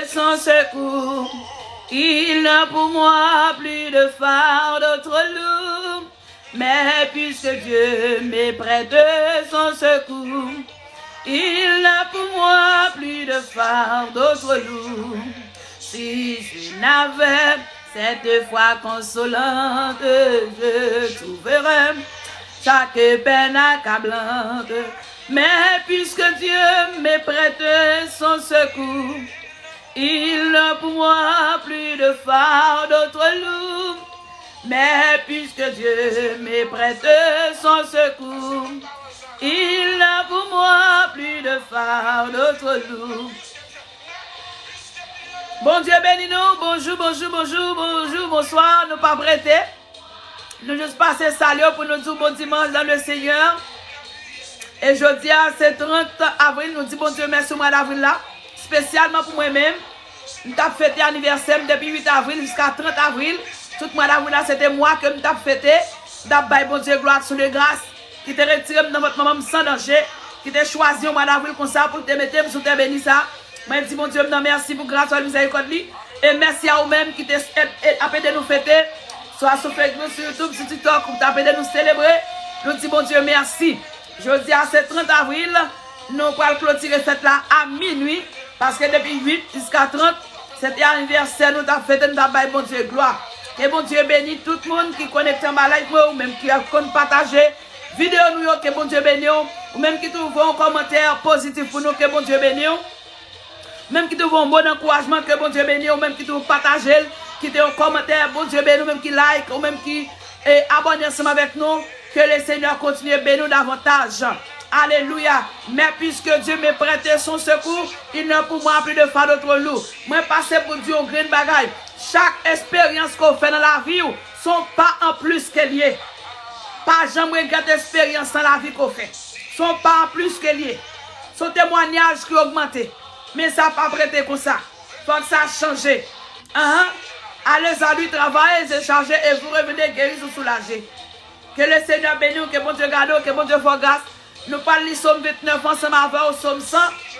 Sans secours, il n'a pour moi plus de phare d'autre loup. Mais puisque Dieu m'est près de son secours, il n'a pour moi plus de phare d'autre loup. Si je n'avais cette foi consolante, je trouverais chaque peine accablante. Mais puisque Dieu m'est près de son secours, il n'a pour moi plus de phare d'autre loup. Mais puisque Dieu m'est près de son secours, il n'a pour moi plus de phare d'autre loup. Bon Dieu bénis nous. Bonjour, bonjour, bonjour, bonjour, bonsoir. Nous pas prêtés. Nous juste passer salut pour nous dire bon dimanche dans le Seigneur. Et je dis à c'est 30 avril, nous disons bon Dieu merci au mois d'avril là. Spécialement pour moi-même. Nous avons fêté l'anniversaire depuis 8 avril jusqu'à 30 avril. Tout le mois d'avril là, c'était moi que nous avons fêté. Nous avons bon Dieu gloire sur les grâces. Qui te retire dans votre maman sans danger. Qui te choisi au mois d'avril comme ça pour te mettre sous te bénir ça. Moi je dis bon Dieu merci pour grâce à la miséricorde. Et merci à vous-même qui t'appelez de nous fêter. Soit sur Facebook, sur YouTube, sur TikTok, pour t'appeler de nous célébrer. Nous disons bon Dieu merci. Je dis à ce 30 avril, nous allons clôturer cette là à minuit. Parce que depuis 8 jusqu'à 30, c'était anniversaire, nous avons fêté, nous avons bon Dieu gloire. Et bon Dieu bénit tout le monde qui connecte en live, ou même qui a partagé vidéo nous, que bon Dieu bénit, ou même qui trouve un commentaire positif pour nous, que bon Dieu bénit. Même qui trouve un bon encouragement, que bon Dieu bénit, ou même qui trouve partager, qui trouve un commentaire, bon Dieu bénit, ou même qui like, ou même qui abonne ensemble avec nous. Que le Seigneur continue à bénir davantage. Alléluia. Mais puisque Dieu me prête son secours, il n'a pour moi plus de phare d'autre loup. Moi, passer pour Dieu au green bagaille. Chaque expérience qu'on fait dans la vie, sont pas en plus qu'elle est. Pas jamais regarde expérience dans la vie qu'on fait. Sont pas en plus qu'elle est. Son témoignage qui augmente. Mais ça n'a pas prêté comme ça. Faut que ça change. Allez à lui travailler, c'est chargé et vous revenez guéris ou soulagés. Que le Seigneur bénisse, que bon Dieu garde, que bon Dieu fasse grâce. Nous parlons du Somme 29 ensemble avec au Somme 100.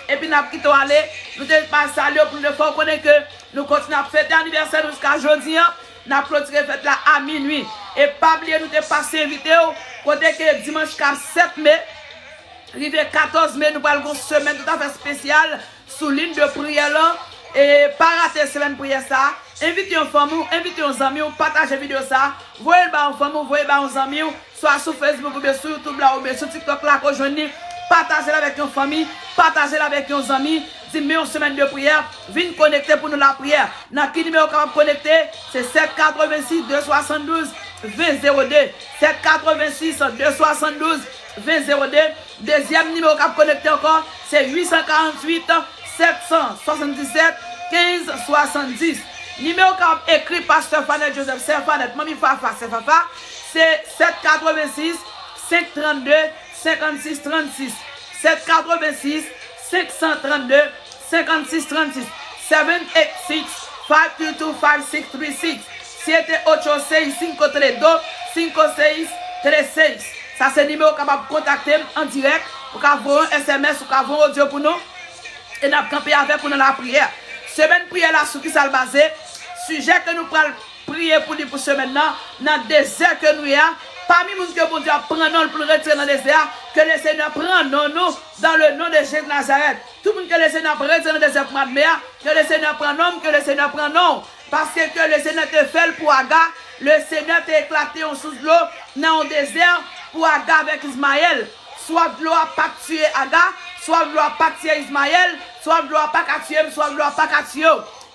Et puis nous avons quitté aller. Nous avons passé à l'heure pour nous faire connaître que nous continuons à fêter l'anniversaire jusqu'à aujourd'hui. Nous avons clôturé fête là à minuit. Et pas oublier, nous avons passé invité. Côté que dimanche 7 mai, arrivé 14 mai, nous allons une semaine tout à fait spéciale sous ligne de prière là. Et pas rater semaine prière ça. Invitez une famille, invitez un ami, partagez vidéo ça. Voyez le une famille, voyez un ami, soit sur Facebook ou bien sur YouTube là ou bien sur TikTok là qu'on joigne. Partagez avec une famille, partagez avec un ami. Dis-moi une semaine de prière, viens connecter pour nous la prière. Dans quel numéro qu'on va connecter? C'est 786 272 2002. 786 272 2002. Deuxième numéro qu'on va connecter encore, c'est 848 777 15 70. Numéro qu'a écrit Pasteur Fanette Joseph, c'est Fanette, Mami Fafa, c'est Fafa, c'est 786 532 56 36. 786 532 56 36. 786 522 5636. C'était 865 56 36. Ça c'est le numéro capable de contacter en direct pour avoir un SMS ou avoir un audio pour nous. Et nous avons campé avec pour nous la prière. Semaine prière là, sur qui ça le basé. Sujet que nous prenons prier pour lui pour semaine là, dans le désert que nous y a. Parmi nous que bon Dieu prend non pour retirer dans le désert, que le Seigneur prend non nous dans le nom de Jésus de Nazareth. Tout le monde que le Seigneur prend dans le désert pour Madméa, que le Seigneur prend non, que le Seigneur prend non. Parce que le Seigneur te fait pour Agar, le Seigneur t'a éclaté en sous de l'eau dans le désert pour Agar avec Ismaël. Soit de l'eau a pas tué Agar, soit de l'eau a pas tué Ismaël, soit de l'eau a pas tué, soit de l'eau a pas tué.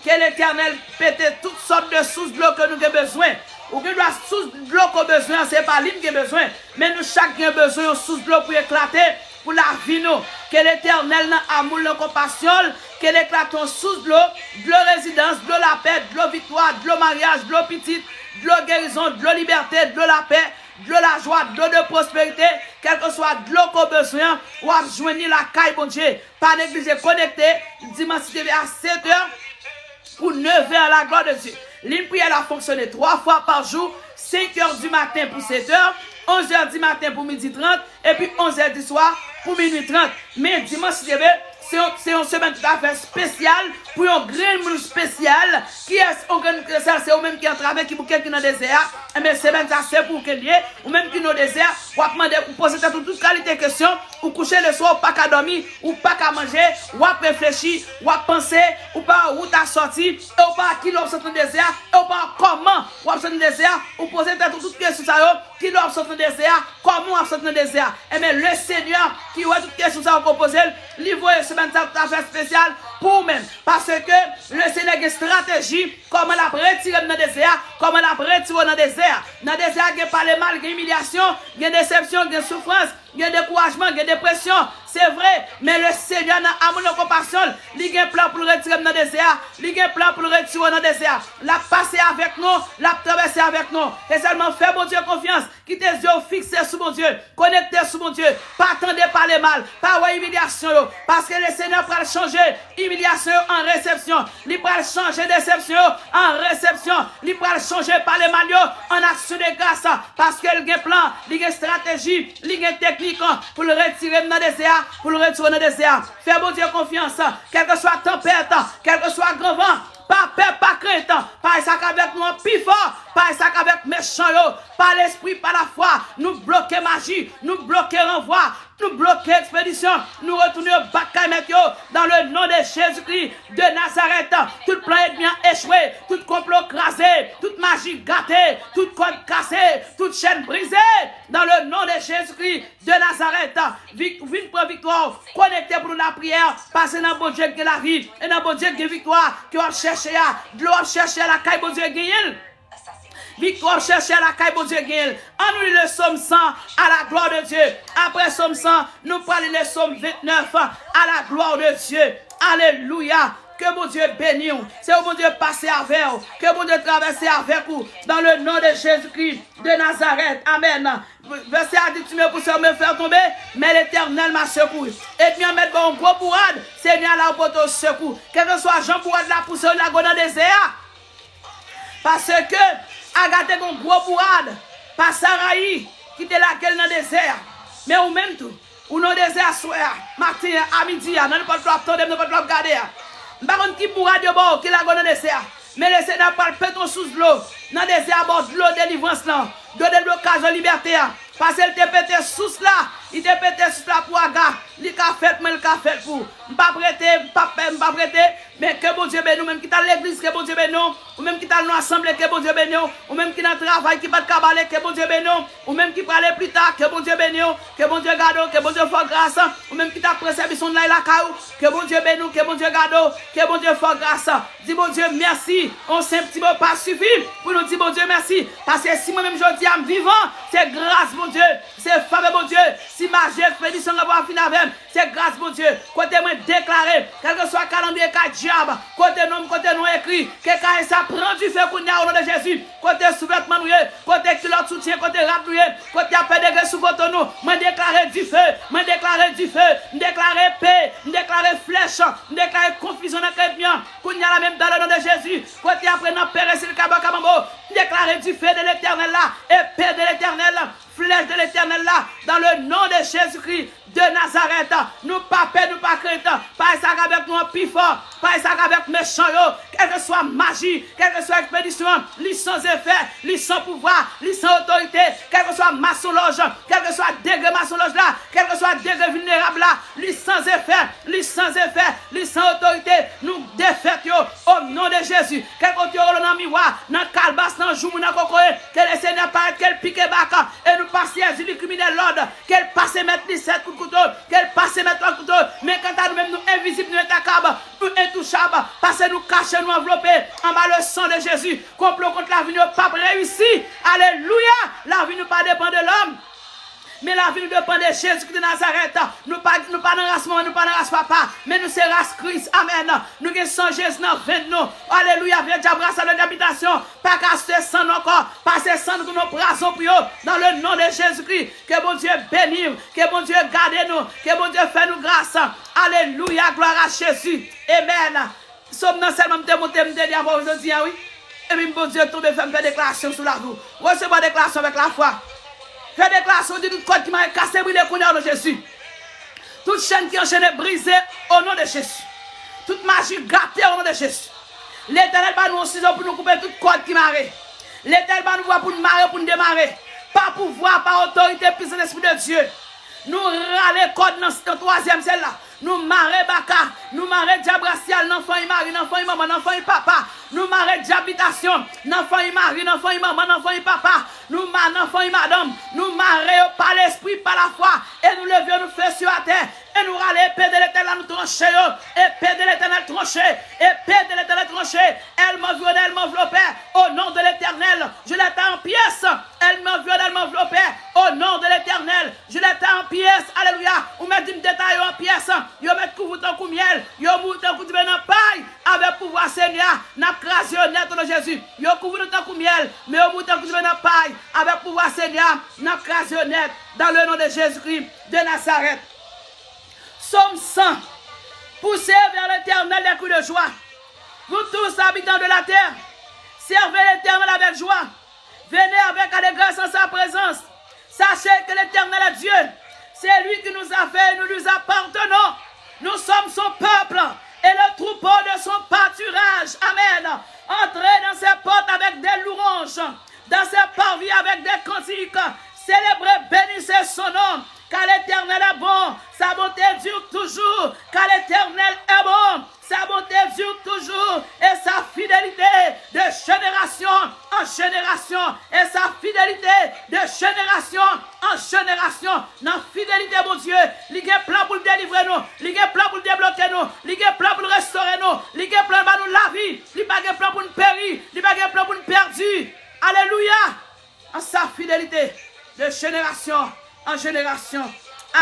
que l'Éternel pète toutes sortes de sources d'eau que nous avons besoin. Ou que la source de l'eau qu'on a besoin, c'est pas lui qui a besoin. Mais nous, chacun a besoin de source de l'eau pour éclater, pour la vie. Nous. Que l'Éternel n'a amour, la compassion, qu'elle éclate en source de l'eau résidence, de l'eau la paix, de l'eau victoire, de l'eau mariage, de l'eau petite, de l'eau guérison, de l'eau liberté, de l'eau la paix, de l'eau la joie, de l'eau de prospérité, quel que soit de l'eau qu'on a besoin, ou à joindre la caille, bon Dieu. Pas négliger, connecté, dimanche à 7 h pour 9 h à la gloire de Dieu. L'une prière a fonctionné 3 fois par jour, 5 h du matin pour 7 h, 11 h du matin pour midi 30, et puis 11 h du soir pour minuit 30. Mais dimanche, c'est une semaine tout à fait spéciale, pour un grand monde spécial, qui est c'est au même qui est en travail, qui pour quelqu'un dans le désert, et bien semaine ça c'est pour quelqu'un, ou même qui est dans le désert, ou à demander, ou poser toute qualité de questions, ou coucher le soir, ou pas qu'à dormir, ou pas qu'à manger, ou à réfléchir, ou à penser, ou pas où t'as sorti, ou pas qui l'ont sorti dans le désert, ou pas comment ou sorti dans le désert, ou poser toutes questions ça, qui l'ont sorti dans le désert, comment on sorti dans le désert. Et bien le Seigneur, qui a toutes questions ça, on pose, livre semaine ça tout à fait spéciale pour même. Parce que le Seigneur a une stratégie, comment la retirer dans le désert, comment la retirer dans le désert. Dans le désert, il y a pas le mal, il y a humiliation, il y a déception, il y a souffrance, il y a découragement, il y a dépression. C'est vrai, mais le Seigneur a amour et compassion. Il y a un plan pour le retirer dans le désert. Il y a un plan pour le retirer dans le désert. La passer avec nous, la traverser avec nous. Et seulement faire mon Dieu confiance. Qui tes yeux fixés sur mon Dieu, connectés sur mon Dieu. Pas attendre par les mal, pas avoir humiliation. Parce que le Seigneur va changer humiliation en réception. Il va changer déception en réception. Il va changer par les mal en action de grâce. Parce qu'il y a un plan, il y a une stratégie, il y a une technique pour le retirer dans le désert. Pour le retourner dans le désert. Fais bon Dieu confiance. Quelle que soit tempête, quel que soit grand vent, pas peur, pas crainte, pas ça qu'avec nous en plus fort, pas ça qu'avec méchant, pas l'esprit, pas la foi, nous bloquer magie, nous bloquer renvoi, nous bloquer expédition, nous retourner au bataille dans le nom de Jésus-Christ de Nazareth. Tout plan est bien échoué, tout complot crasé, toute magie gâtée, toute corde cassée, toute chaîne brisée, dans le nom de Jésus-Christ de Nazareth. Vite pour victoire, connecté pour la prière, passer dans le bon Dieu qui est la vie, et dans le bon Dieu qui est victoire, qui va chercher à, de l'eau chercher à la caille, bon Dieu qui victoire chercher à la caille, bon Dieu guéri. En nous le psaume 100 à la gloire de Dieu. Après psaume 100, nous parlons le psaume 29 à la gloire de Dieu. Alléluia. Que mon Dieu bénisse. C'est au bon Dieu passer avec vous. Que mon Dieu traverser avec vous. Dans le nom de Jésus-Christ de Nazareth. Amen. Verset a dit, tu me pousses me faire tomber, mais l'Éternel m'a secouru. Et bien mettre bon gros bourrade, Seigneur là pour te secours. Quel que soit Jean bourrade la pousse la go dans le désert. Parce que Agathe un gros bourrade, pas Saraï, qui était laquelle dans le désert. Mais ou même tout, ou dans le désert soir, matin, à midi, non pas de attendre, non pas de regarder. Par contre, qui bourrade de bord, qui la go dans le désert. Mais le Seigneur parle péton sous l'eau, dans le désert, de l'eau de délivrance là, de l'occasion de liberté. Parce qu'il te pété sous là, il te pété sous là pour Agathe. Il a fait, mais il a fait pour. Pas prêté, pas prêté, mais que bon Dieu bénisse, même qui t'a l'église, que bon Dieu bénisse, ou même qui t'a l'assemblée, que bon Dieu bénisse, ou même qui dans le travail, qui va te cabaler, que bon Dieu bénisse, ou même qui va aller plus tard, que bon Dieu bénisse, que bon Dieu garde, que bon Dieu fasse grâce, ou même qui t'a préservation de la caou, que bon Dieu bénisse, que bon Dieu garde, que bon Dieu fasse grâce. Dis bon Dieu merci, on sait un petit mot pas suffit pour nous dire bon Dieu merci, parce que si moi-même je dis à me vivant, c'est grâce bon Dieu, c'est faveur bon Dieu, si ma expédition va voir finir avec, c'est grâce bon Dieu, côté moi déclaré, quel que soit calendrier quel diable, côté nom écrit, que quand ça prend du feu pour nous au nom de Jésus, côté sous-vêtement noué, côté culotte soutien, côté rap noué, côté appel de grâce sous votre nom, moi déclaré du feu, moi déclaré du feu, déclaré paix, déclaré flèche, déclaré confusion dans le bien, qu'on y a la même dans le nom de Jésus, côté après non père et le cabacambo, déclaré du feu de l'éternel là, épée de l'éternel là, flèche de l'éternel là, dans le nom de Jésus-Christ de Nazareth. Nous pas peur, nous pas crainte, pas ça avec nous plus fort, pas ça avec méchant, quelle que soit magie, quelle que soit expédition, licence effet, licence pouvoir, licence autorité, quelle que soit maçonloge, quel que soit degré maçonloge là, quel que soit degré vulnérable là, licence effet, licence autorité, nous défaite au nom de Jésus. Quel côté dans le miroir, dans le calbas, dans le jour, dans le cocoé, que le Seigneur paraît, qu'elle pique bac, et nous passe Jésus, le criminel l'ordre, qu'elle passe mettre les 7 coups de couteau, qu'elle passe mettre le couteau, mais quand à nous-mêmes, nous invisibles, nous intaccables, nous intouchables, parce que nous cachons, nous envelopper en bas le sang de Jésus. Complot contre la vie ne pas réussi. Alléluia. La vie ne pas dépend de l'homme. Mais la vie nous dépend de Jésus de Nazareth. Nous pas dans race maman, nous pas dans race papa. Mais nous c'est race Christ. Amen. Nous sommes sans Jésus dans 20 nous. Alléluia. Viens t'abrasser à l'habitation. Pas qu'à ce sang encore. Pas ce sang que nous brassons pour eux. Dans le nom de Jésus-Christ. Que bon Dieu bénisse. Que bon Dieu garde nous. Que bon Dieu fait nous grâce. Alléluia. Gloire à Jésus. Amen. Somme non seulement me monter me dire aujourd'hui, oui. Et puis bon Dieu tombe faire une déclaration sur la roue. Recevez déclaration avec la foi. Fais déclaration de tout code qui m'a cassé, brûlé, au nom de Jésus. Toute chaîne qui est enchaînée, brisée au nom de Jésus. Toute magie gâtée au nom de Jésus. L'Éternel va nous ciseaux pour nous couper toute code qui m'a. L'Éternel va nous voir pour nous marrer, pour nous démarrer. Pas pouvoir, par autorité, puissant l'Esprit de Dieu. Nous râler code dans le troisième celle-là. Nous marrer baka. Nous marrer diabracial, l'enfant il marie, l'enfant il maman, l'enfant il papa. Nous marrer diabitation, l'enfant il marie, l'enfant il maman, l'enfant il papa. Nous marrer l'enfant il madame. Nous marrer par l'esprit, par la foi. Et nous levions nous faire sur la terre. Et nous râler épée de l'Éternel nous trancher. Épée de l'Éternel trancher. Épée de l'Éternel trancher. Elle m'environne, elle m'enveloppait. Au nom de l'Éternel, je l'étais en pièces. Elle m'environne, elle m'enveloppait. Au nom de l'Éternel, je l'étais en pièces. Alléluia. Ou mettez un détail en pièces. Yo met couvre tant coup miel. Yo mou tant coup de dans paille. Avec pouvoir Seigneur. N'a crasé net de Jésus. Yo couvre tant coup miel. Mais yo mou tant coup de dans paille. Avec pouvoir Seigneur. N'a crasé net. Dans le nom de Jésus-Christ de Nazareth. Somme 100. Poussez vers l'Éternel les coups de joie. Vous tous habitants de la terre. Servez l'Éternel avec joie. Venez avec allégresse en sa présence. Sachez que l'Éternel est Dieu. C'est lui qui nous a fait et nous lui appartenons. Nous sommes son peuple et le troupeau de son pâturage. Amen. Entrez dans ses portes avec des louanges, dans ses parvis avec des cantiques. Célébrez, bénissez son nom, car l'Éternel est bon. Sa bonté dure toujours, car l'Éternel est bon. Sa bonté dure toujours et sa fidélité de génération en génération. Et sa fidélité de génération en génération. Dans fidélité, mon Dieu, il y a plan pour délivrer nous, il y a plan pour débloquer nous, il y a plan pour restaurer nous, il y a plan pour nous la vie, il n'y a pas plan pour nous périr, il n'y a pas plan pour nous perdre. Alléluia. En sa fidélité de génération en génération.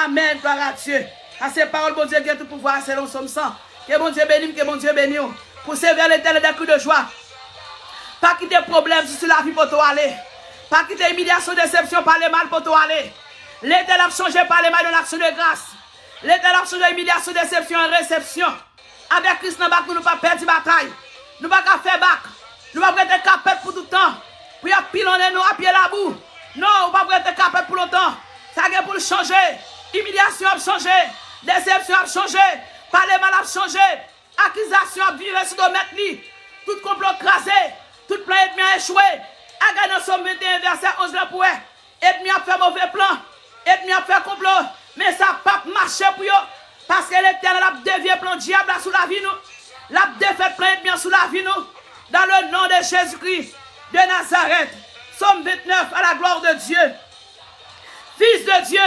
Amen. Gloire à Dieu. À ces paroles, mon Dieu, qui a tout pouvoir, c'est l'on somme 100. Que mon Dieu bénisse, que mon Dieu bénisse. Pour servir l'Éternel des coups de joie. Pas quitter problème sur la vie pour toi aller. Pas quitter humiliation, déception, par les mal pour toi aller. L'Éternel a changé par les mal de l'action de grâce. L'Éternel a changé humiliation, déception et réception. Avec Christ, nous ne pouvons pas perdre la bataille. Nous ne pouvons pas faire bac. Nous ne pouvons pas être capable pour tout le temps. Pour pilonner nous à pied la boue. Non, nous ne pouvons pas être capable pour longtemps. Ça a pour le changer. Humiliation a changé. Déception a changé. Parler mal a changé. Accusation a viré sur nos maîtres. Tout complot crasé. Tout plan ennemi a échoué. A gagné son 21 verset 11 là pour ennemi a fait mauvais plan. Ennemi a fait complot. Mais ça n'a pas marché pour eux. Parce que l'Éternel a dévié plan diable sous la vie nous. L'a défait plan ennemi sous la vie nous. Dans le nom de Jésus-Christ de Nazareth. Somme 29 à la gloire de Dieu. Fils de Dieu,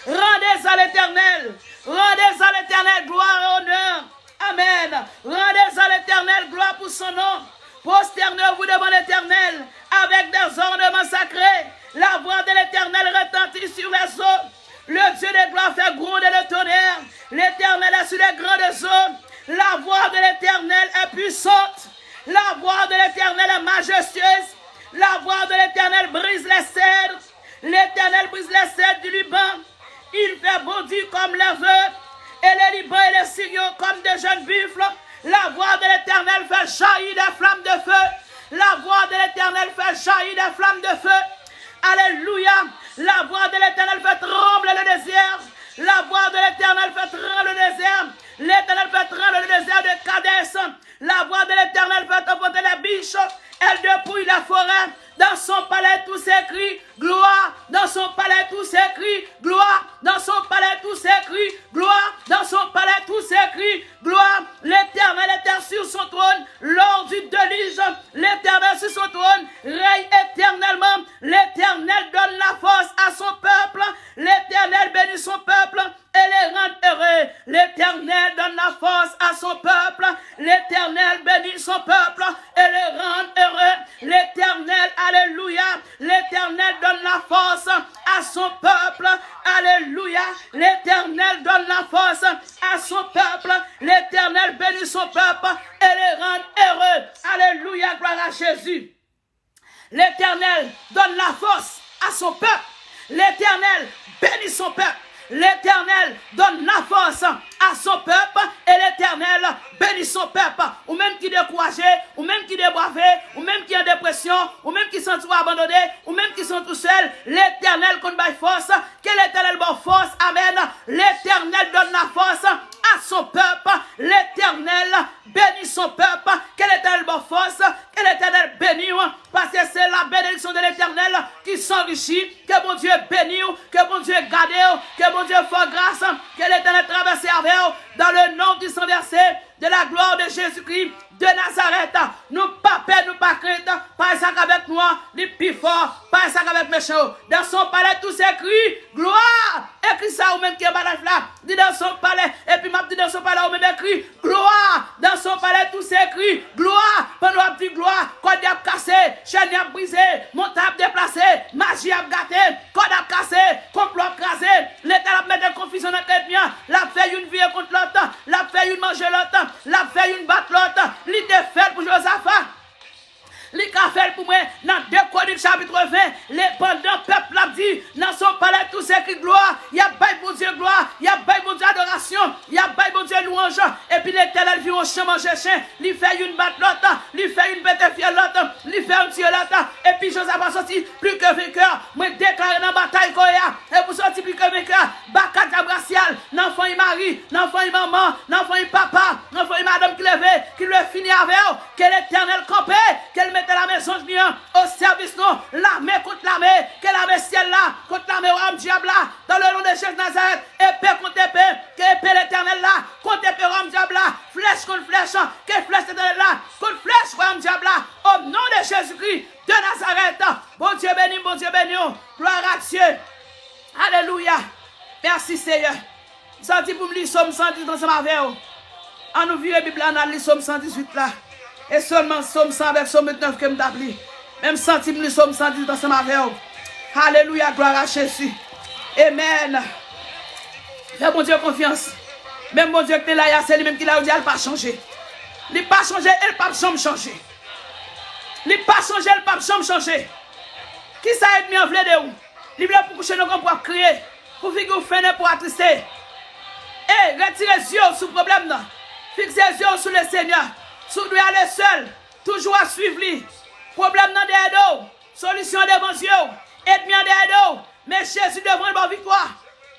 rendez à l'Éternel. Rendez à l'Éternel gloire et honneur. Amen. Rendez à l'Éternel gloire pour son nom. Prosternez-vous devant l'Éternel avec des ornements sacrés. La voix de l'Éternel retentit sur les eaux. Le Dieu de gloire fait gronder le tonnerre. L'Éternel est sur les grandes eaux. La voix de l'Éternel est puissante. La voix de l'Éternel est majestueuse. La voix de l'Éternel brise les cèdres. L'Éternel brise les cèdres du Liban. Il fait bondir comme les veuves. Et les Liban et les Syriens comme des jeunes buffles. La voix de l'Éternel fait jaillir des flammes de feu. La voix de l'Éternel fait jaillir des flammes de feu. Alléluia. La voix de l'Éternel fait trembler le désert. La voix de l'Éternel fait trembler le désert. L'Éternel fait trembler le désert de Kadès. La voix de l'Éternel fait emporter les biches. Elle dépouille la forêt. Dans son palais tout s'écrit gloire. Dans son palais tout s'écrit gloire. Dans son palais tout s'écrit gloire. Dans son palais tous écrits, gloire, l'Éternel est sur son trône, lors du déluge, l'Éternel sur son trône, règne éternellement, l'Éternel donne la force à son peuple, l'Éternel bénit son peuple et les rend heureux, l'Éternel donne la force à son peuple, l'Éternel bénit son peuple et les rend heureux, l'Éternel, alléluia, l'Éternel donne la force à son peuple, alléluia, l'Éternel donne la force à son peuple, l'Éternel bénit son peuple et les rend heureux, alléluia, gloire à Jésus. L'Éternel donne la force à son peuple, l'Éternel bénit son peuple, l'Éternel donne la force à son peuple et l'Éternel bénit son peuple. Ou même qui est découragé, ou même qui est déboivé, ou même qui est en dépression, ou même qui sont tout abandonnés, ou même qui sont tout seuls, l'Éternel donne la force. Que l'Éternel donne force, amen. L'Éternel donne la force à son peuple. L'Éternel bénit son peuple. Que l'Éternel donne force, que l'Éternel bénit, parce que c'est la bénédiction de l'Éternel qui s'enrichit. Que mon Dieu bénisse, que mon Dieu garde, que mon Dieu fasse grâce, que l'Éternel traverse avec dans le nom du sang versé de la gloire de Jésus-Christ de Nazareth. Nous pas peur, nous pas crainte, pas ça qu'avec nous, les plus forts, pas ça qu'avec méchants. Dans son palais, tous écrit gloire. Écrit ça ou même qui est balade là. Dit dans son palais, et puis m'a dit dans son palais, ou même écrit gloire. Dans son palais, tous écrit gloire. Pendant la petite gloire, code a cassé, chaîne a brisé, montable déplacé, magie a gâté, code a cassé, complot crasé. L'État a mis de confusion dans le chrétien. L'a fait une vie contre l'autre, l'a fait une manger l'autre, l'a fait une battre l'autre. L'idée fait pour Josaphat. Les fait pour moi, dans 2 Chroniques chapitre 20, les pendant peuple l'a dit, dans son palais tout c'est qui gloire, il y a bail pour Dieu gloire, il y a bail pour Dieu adoration, il y a bail pour Dieu louange, et puis l'Éternel vient au champ manger chien, lui fait une batte l'autre, lui fait une bête fière l'autre, lui fait un tuer l'autre, et puis Josaphat sorti plus que vainqueur, moi déclaré dans la bataille qu'on a, et vous sorti plus que vainqueur, Bakat Abracial, l'enfant il mari, l'enfant il maman, l'enfant il papa, l'enfant il madame qui levait, qui le finit avec, que l'Éternel campait, qu'elle mettez la maison au service, non, l'armée contre l'armée, que l'armée ciel là, contre l'armée au diable là, dans le nom de Jésus Nazareth, épée contre épée, que épée l'éternel là, contre épée au diable là, flèche contre flèche, que flèche l'éternel là, contre flèche au diable là, au nom de Jésus-Christ de Nazareth, bon Dieu béni, gloire à Dieu, alléluia, merci Seigneur, senti pour me lire Somme 110 dans ma vie, en nous vire la Bible, on a lu Somme 118 là. Et seulement Somme 100 avec Somme 29 que je m'appelle. Même centime le Somme 110 dans ma vie. Alléluia, gloire à Jésus. Amen. Fais mon Dieu confiance. Même mon Dieu qui est là, c'est lui-même qui l'a dit, il n'a pas changé. Il n'a pas changé, il n'a pas changé. Il n'a pas changé, il n'a pas changé. Qui ça aide mieux en vle de où? Il veut pour coucher nos grands pour crier. Pour faire que freiner pour attrister. Et retirez les yeux sur le problème. Fixez les yeux sur le Seigneur. Si vous doit aller seul, toujours à suivre lui. Problème dans des dos, solution devant Dieu, ennemi dans des dos, mais Jésus devant une bonne victoire.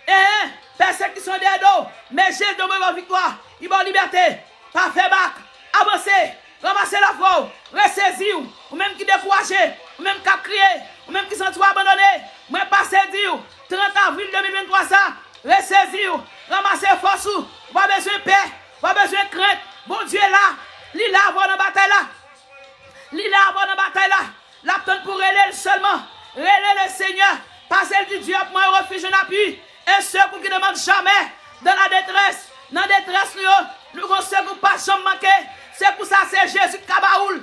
Et persécution des dos, mais Jésus devant une bonne victoire. Il va en liberté, pas faire bac, avancer, ramasser la foi, ressaisir, ou même qui découragé, ou même qui a crié, ou même qui sont trop abandonnés, mais passer dire, 30 avril 2023 ça, ressaisir, ramasser force, pas besoin de paix, pas besoin de crainte, bon Dieu est là. Li la avant dans la bataille là. Li la avant dans la bataille là. L'attente pour relayer seulement. Relayer le Seigneur. Parce qu'il dit Dieu pour moi refuge un appui. Un secours qui ne manque jamais. Dans la détresse. Dans la détresse, nous avons un secours pas jamais manqué. C'est pour ça c'est Jésus qui Kabaoul.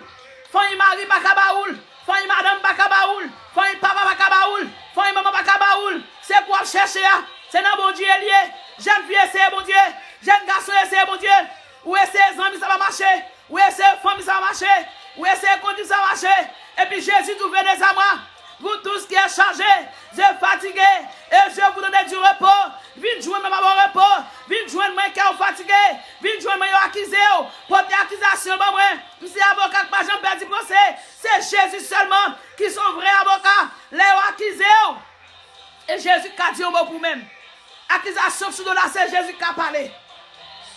Famille Marie pas Kabaoul. Famille Madame pas Kabaoul. Famille Papa pas Kabaoul. Famille Maman pas Kabaoul. C'est pour chercher. C'est dans bon Dieu lié. Jeune fille c'est bon Dieu. Jeune garçon c'est bon Dieu. Où est-ce que les amis ça va marcher? Où est-ce que les familles ça va marcher? Où est-ce que les conduits ça va marcher? Et puis Jésus, vous venez à moi. Vous tous qui êtes chargés, vous êtes fatigués, et je vous donne du repos. Venez joindre mon repos. Venez joindre moi qui est fatigué. Venez joindre moi qui est accusé. Portez accusation, moi. C'est avocat qui n'a pas perdu procès. C'est Jésus seulement qui sont vrais avocats. Les accusés. Et Jésus qui a dit au mot pour même. Accusation sur là, c'est Jésus qui a parlé.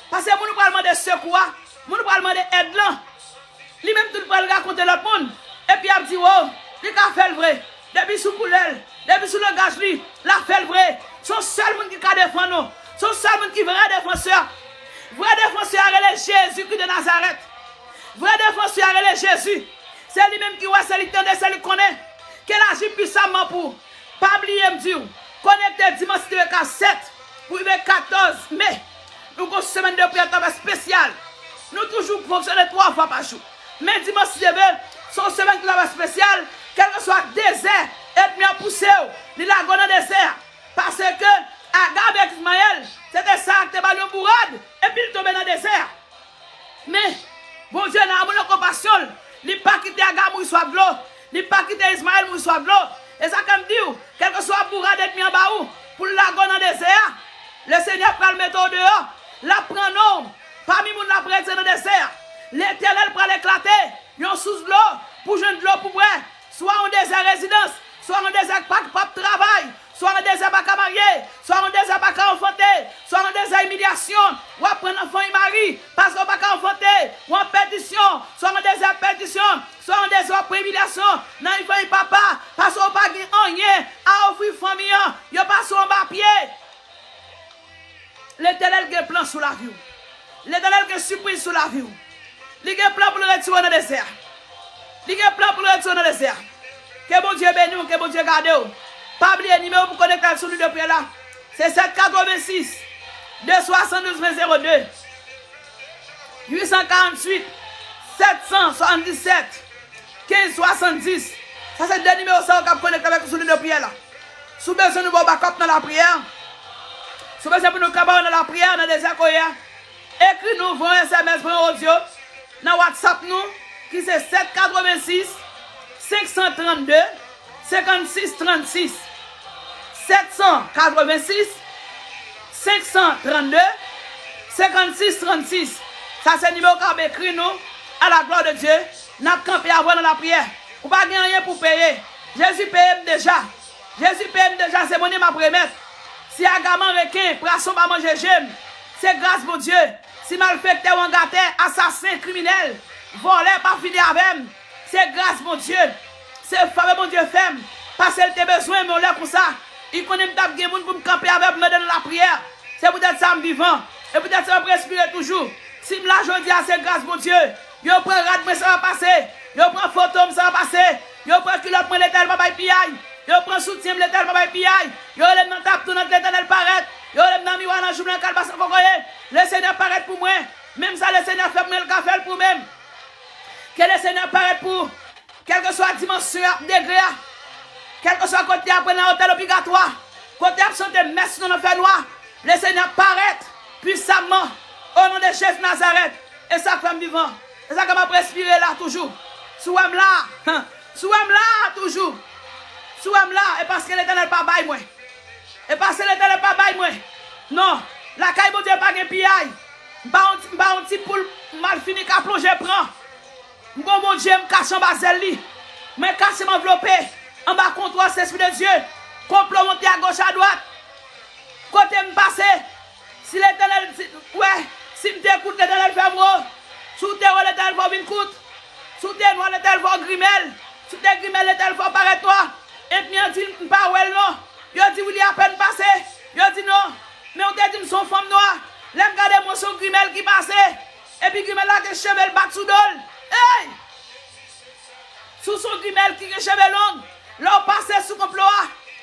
Parce que nous parlons de secours, nous parlons de aide là. Lui-même, tout le monde raconter l'autre monde. Et puis, il dit, oh, il a fait le vrai. Depuis sous coulelle, depuis sous le gaz, il a fait le vrai. Son seul monde qui a défendu nous. Son seul monde qui est vrai défenseur. Vrai défenseur est Jésus qui de Nazareth. Vrai défenseur est Jésus. C'est lui-même qui voit, c'est lui qui tente, c'est lui qui connaît. Qu'elle agit puissamment pour pas oublier Dieu. Connecté dimanche 7 pour le 14 mai. Nous avons une semaine de prière spéciale. Nous toujours fonctionnons 3 fois par jour. Mais dimanche 7, c'est une semaine de travail spéciale. Quel que soit le désert, être mis en poussée, il a dans le désert. Parce que Agab et Ismaël, c'était ça qui était une bourrade. Et puis il tombait dans le désert. Mais, bon Dieu, dans la compassion, il n'a pas quitté Agab où il soit de l'eau. Il n'a pas quitté Ismaël où il soit de l'eau. Et ça, comme dit, quel que soit la bourrade être mis en bas où, pour la dans le désert, le Seigneur prend le mettre au dehors. La prend non. Parmi nous, la prête dans le désert. L'Éternel prend l'éclater. Ils ont sous l'eau pour joindre de l'eau pour boire. Soit en désert résidence, soit en désert pas de travail, soit en désert pas marié, soit en désert pas enfanté, soit en désert humiliation, ou à prendre enfant et mari, parce qu'on pas enfanté, ou en perdition, soit en désert perdition, soit en désert humiliation, non il faut papa, parce qu'on pas rien à offrir famille, il pas sur bas pied. L'Éternel a un plan sur la vie. L'Éternel a une surprise sur la vie. Il a un plan pour le retour dans le désert. Il y a un plan pour le retour dans le désert. Que bon Dieu bénisse, que bon Dieu garde. Pas oublier le numéro pour connecter sur nous depuis là. C'est 786 272 02 848 777 1570. Ça c'est le numéro ça qu'on connecter avec sur nous depuis là. Si vous avez besoin de nous backup dans la prière, si vous avez besoin de nous cabaret dans la prière, dans le désert, écris-nous, vos SMS, vos audio, dans WhatsApp nous. Qui c'est 786 532 56 36 786 532 56 36. Ça c'est le numéro qu'on a écrit nous à la gloire de Dieu. Nous avons campé avant dans la prière. Vous n'avez pas rien pour payer. Jésus paye déjà. Jésus paye déjà, c'est mon nom à remettre. Si agaman requin, poisson pas manger j'aime. C'est grâce pour Dieu. Si malfecteur ou gâté, assassin, criminel, volé, pas fini avec, c'est grâce mon Dieu. C'est faveur mon Dieu fait. Parce qu'il a besoin, mais on l'a pour ça. Il connaît me taper pour me camper avec me donner la prière. C'est peut-être ça me vivant. Et peut-être ça me respirer toujours. Si me la journée, c'est grâce mon Dieu. Yo prend rad, ça va passer. Yo prend photo, ça va passer. Yo prend culotte, moi l'éternel va pas piaille. Yo prend soutien, l'éternel va pas piaille. Yo lève dans tape, tout notre l'éternel paraît. Yo lève dans miroir, dans jour, dans calme, parce que le Seigneur paraît pour moi. Même ça, le Seigneur fait le café pour même. Que le Seigneur paraît pour, quelle que soit la dimension, degré, quel que soit le côté après dans l'hôtel obligatoire, côté absenté, merci dans l'enfer noir, le Seigneur paraît puissamment au nom de Jésus Nazareth. Et ça fait vivant. Et ça que m'a respirer là toujours. Souam là. Souam là toujours. Souam là. Et parce que l'Éternel pas bail moi. Et parce que l'Éternel pas bail moi. Non. La caille mon Dieu pas de piaille. Pas un petit poule mal fini qu'à plonger prend. Mon Dieu me cache en bas zeli. Mais cache m'enveloppé. En bas contre toi, c'est l'Esprit de Dieu. Complot monter à gauche à droite. Côté me passer. Si l'Éternel, ouais, si me t'écoute, l'Éternel fait moi. Sous terre, l'Éternel va venir coûte. Sous terre, l'Éternel va grimel. Sous terre, grimel, l'Éternel va paraître toi. Et puis, on dit, pas ouais, non. Il dit, vous y à peine passé. Il dit, non. Mais on t'a dit, son femme noire. Là, regardez moi son grimel qui passait. Et puis, grimel là, que cheveux bat sous dol. Hey! Sous son grimel qui est cheveux long. Là, on passait sous complot.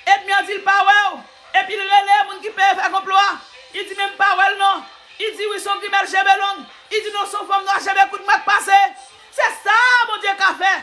Et puis, on dit, pas ouais. Et puis, il relève, mon qui peut faire complot. Il dit même pas ouais, non. Il dit, oui, son grimel cheveux long. Il dit, non, son femme noire, cheveux coup de main passé. C'est ça, mon Dieu, qu'a fait.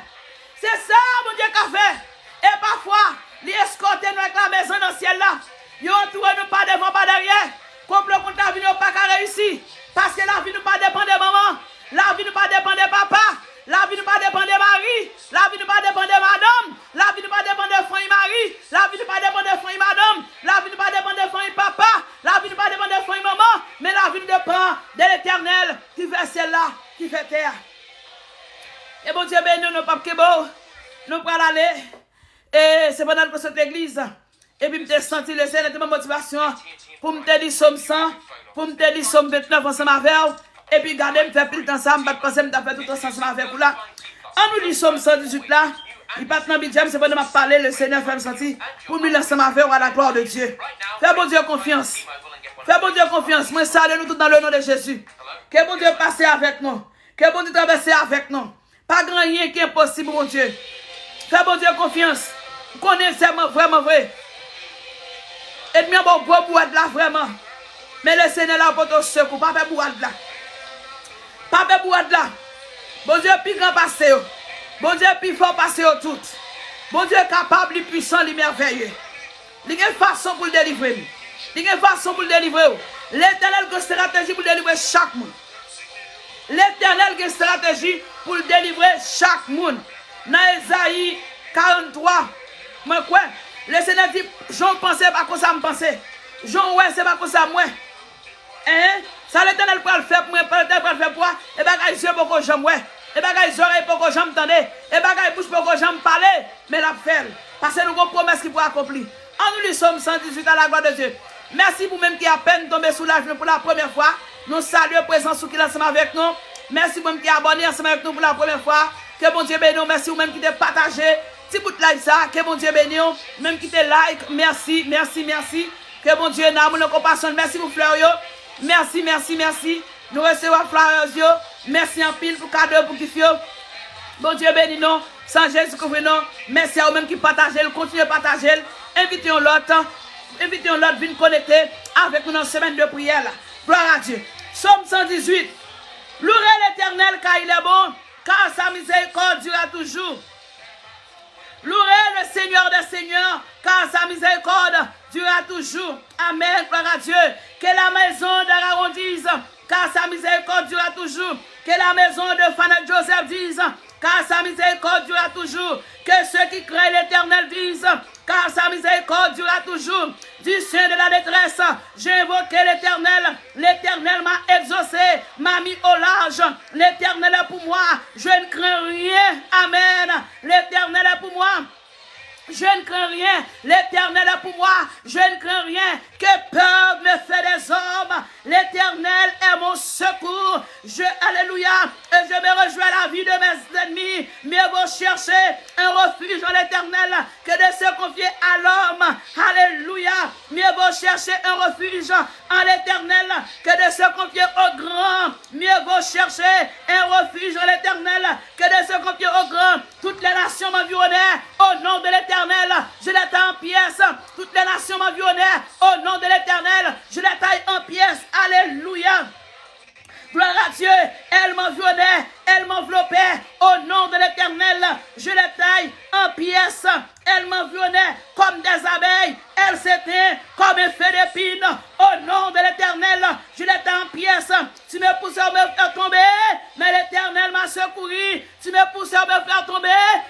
C'est ça, mon Dieu, qu'a fait. Et parfois, les escorter nous avec la maison dans le ciel là. Ils ont entouré nous pas devant, pas derrière. Complot contre la vie, nous pas qu'à réussir. Parce que la vie nous pas dépend de maman. La vie nous pas dépend de papa. La vie nous pas dépend de mari. La vie nous pas dépend de madame. La vie nous pas dépend de frère et mari. La vie nous pas dépend de frère et madame. La vie nous pas dépend de frère et papa. La vie nous pas dépend de frère et maman. Mais la vie nous dépend de l'Éternel qui fait celle-là, qui fait terre. Et bon Dieu béni nous, Pape Kebo. Nous prenons aller. Et c'est pendant que cette église. Et puis, je me senti le Seigneur de ma motivation pour me dire somme 100, pour me dire somme 29 ensemble avec vous. Et puis, gardez, me faire plus de temps ça, me passer, me faire tout ensemble avec vous là. On nous dit somme 118 là. Il part dans le budget, c'est pendant que je parler, le Seigneur fait me sentir pour me lancer avec vous à la gloire de Dieu. Fais bon Dieu confiance. Fais bon Dieu confiance. Moi, salue nous tous dans le nom de Jésus. Que bon Dieu passe avec nous. Que bon Dieu traverse avec nous. Pas grand rien qui est impossible, mon Dieu. Fais bon Dieu confiance. Connaissez vraiment vrai. Et-moi bon gros boîte là vraiment. Mais le Seigneur là pour ton secours. Pas faire boîte là. Pas faire boîte là. Bon Dieu plus grand passé. Bon Dieu plus fort passé tout. Bon Dieu capable, puissant, merveilleux. Il y a une façon pour le délivrer. Il y a une façon pour le délivrer. L'Éternel a une stratégie pour délivrer chaque monde. L'Éternel a une stratégie pour délivrer chaque monde. Dans Esaïe 43, moi quoi? Le Seigneur dit, Jean pensait pas comme ça me pensait. Jean ouais, c'est pas comme ça moi. Hein? Ça l'Éternel peut le faire pour moi, l'Éternel peut le faire pour moi. Et bien, il y a beaucoup de gens, ouais. Et bien, il y a beaucoup de gens m'entendent. Et bien, il y a beaucoup de gens me parler. Mais la faire. Parce que nous avons une promesse qui pour accomplir. En nous, nous sommes 118 à la gloire de Dieu. Merci pour même qui a peine tombé sous la pour la première fois. Nous saluons présence sous qui est ensemble avec nous. Merci pour même qui a abonné ensemble avec nous pour la première fois. Que bon Dieu bénisse. Merci pour même qui t'a partagé. Si vous like ça, que bon Dieu bénisse. Même qui t'a like. Merci, merci, merci. Que bon Dieu n'a pas compassion. Merci pour fleur. Merci, merci, merci. Nous recevons fleur. Merci en pile pour cadeau pour qui fait. Bon Dieu bénisse nous. Sans Jésus couvre nous. Merci à vous-même qui partagez. Continuez à partager. Invitez l'autre. Invitez l'autre. Venez connecter avec nous dans la semaine de prière. Gloire à Dieu. Psaume 118. Louez l'Éternel car il est bon. Car sa miséricorde durera toujours. Louez le Seigneur des Seigneurs. Car sa miséricorde durera toujours. Amen. Gloire à Dieu. Que la maison d'Aaron dise. Car sa miséricorde durera toujours. Que la maison de Fanel Joseph dise. Car sa miséricorde durera toujours. Que ceux qui craignent l'Éternel disent. Car sa miséricorde durera toujours. Du sein de la détresse, j'ai invoqué l'Éternel. L'Éternel m'a exaucé, m'a mis au large. L'Éternel est pour moi. Je ne crains rien. Amen. L'Éternel est pour moi. Je ne crains rien. L'Éternel est pour moi. Je ne crains rien. Que peur me fait des hommes. L'Éternel est mon secours. Alléluia. Et je me rejoins à la vie de mes ennemis. Mieux vaut chercher un refuge en l'Éternel que de se confier à l'homme. Alléluia. Mieux vaut chercher un refuge en l'Éternel que de se confier au grand. Mieux vaut chercher un refuge en l'Éternel que de se confier au grand. Toutes les nations m'environnaient au nom de l'Éternel. Je les taille en pièces. Toutes les nations m'environnaient au nom de l'Éternel. Je les taille en pièces. Alléluia. Gloire à Dieu. Elle m'environnaient. Elle m'enveloppait au nom de l'Éternel. Je les taille en pièces. Elle m'environnait comme des abeilles. Elle s'éteint comme un feu d'épine. Au nom de l'Éternel, je les taille en pièces. Tu me pousses à me faire tomber, mais l'Éternel m'a secouru. Tu me pousses à me faire tomber,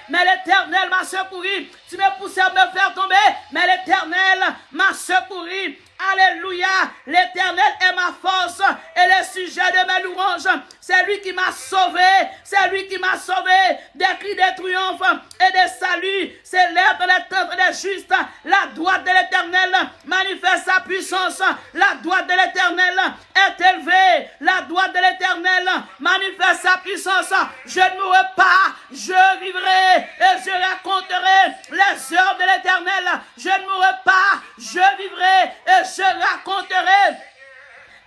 mais l'Éternel m'a secouru. Tu me pousses à me faire tomber, mais l'Éternel m'a secouru. Alléluia. L'Éternel est ma force et le sujet de mes louanges. C'est lui qui m'a sauvé. C'est lui qui m'a sauvé des cris de triomphe et de salut. C'est l'air de l'éternel des justes. La droite de l'Éternel manifeste sa puissance. La droite de l'Éternel est élevée. La droite de l'Éternel manifeste sa puissance. Je ne mourrai pas. Je vivrai et je raconterai les heures de l'Éternel. Je ne mourrai pas. Je vivrai et je raconterai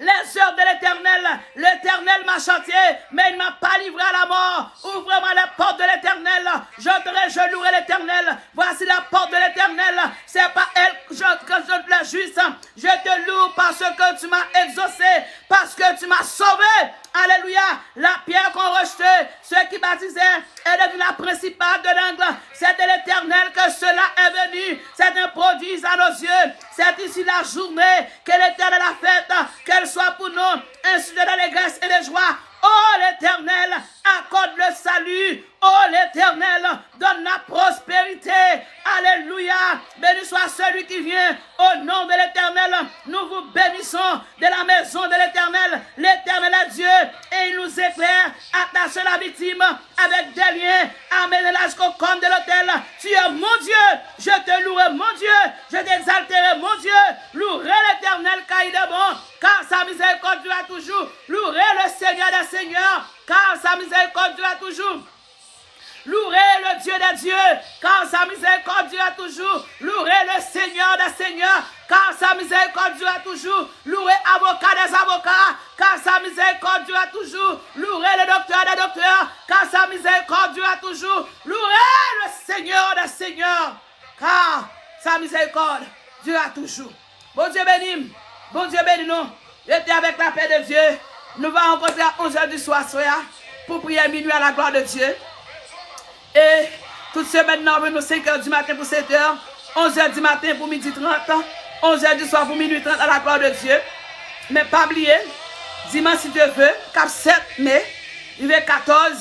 les heures de l'Éternel. L'Éternel m'a châtié, mais il ne m'a pas livré à la mort. Ouvre-moi la porte de l'Éternel. J'entrerai, je louerai l'Éternel. Voici la porte de l'Éternel. C'est pas elle que je te la juste. Je te loue parce que tu m'as exaucé, parce que tu m'as sauvé. Alléluia. La pierre qu'on rejetait, ceux qui baptisaient, est devenue la principale de l'angle. C'est de l'Éternel que cela est venu. C'est un produit à nos yeux. C'est ici la journée que l'Éternel a faite. Qu'elle soit pour nous un sujet d'allégresse et de joie. Oh l'Éternel, accorde le salut. Oh l'Éternel, donne la prospérité. Alléluia. Béni soit celui qui vient au nom de l'Éternel. Nous vous bénissons de la maison de l'Éternel. L'Éternel est Dieu et il nous éclaire. Attache la victime avec des liens. Amène-la jusqu'au comble de l'autel. Tu es mon Dieu. Je te louerai mon Dieu. Je t'exalterai mon Dieu. Louerai l'Éternel car il est bon. Car sa miséricorde durera toujours. Louerai le Seigneur des Seigneurs. Car sa miséricorde durera toujours. Louez le Dieu des dieux, car sa miséricorde dure toujours. Louez le Seigneur des seigneurs, car sa miséricorde dure toujours. Louez avocat des avocats, car sa miséricorde dure toujours. Louez le docteur des docteurs, car sa miséricorde dure toujours. Louez le Seigneur des seigneurs, car sa miséricorde dure toujours. Bon Dieu béni, bon Dieu béni nous. J'étais avec la paix de Dieu. Nous allons rencontrer à 11h du soir pour prier à minuit à la gloire de Dieu. Et toute semaine, nous venons 5h du matin pour 7h, 11h du matin pour midi 30, 11h du soir pour minuit 30 à la gloire de Dieu. Mais pas oublier, dimanche si Dieu veut, cap 7 mai, il est 14,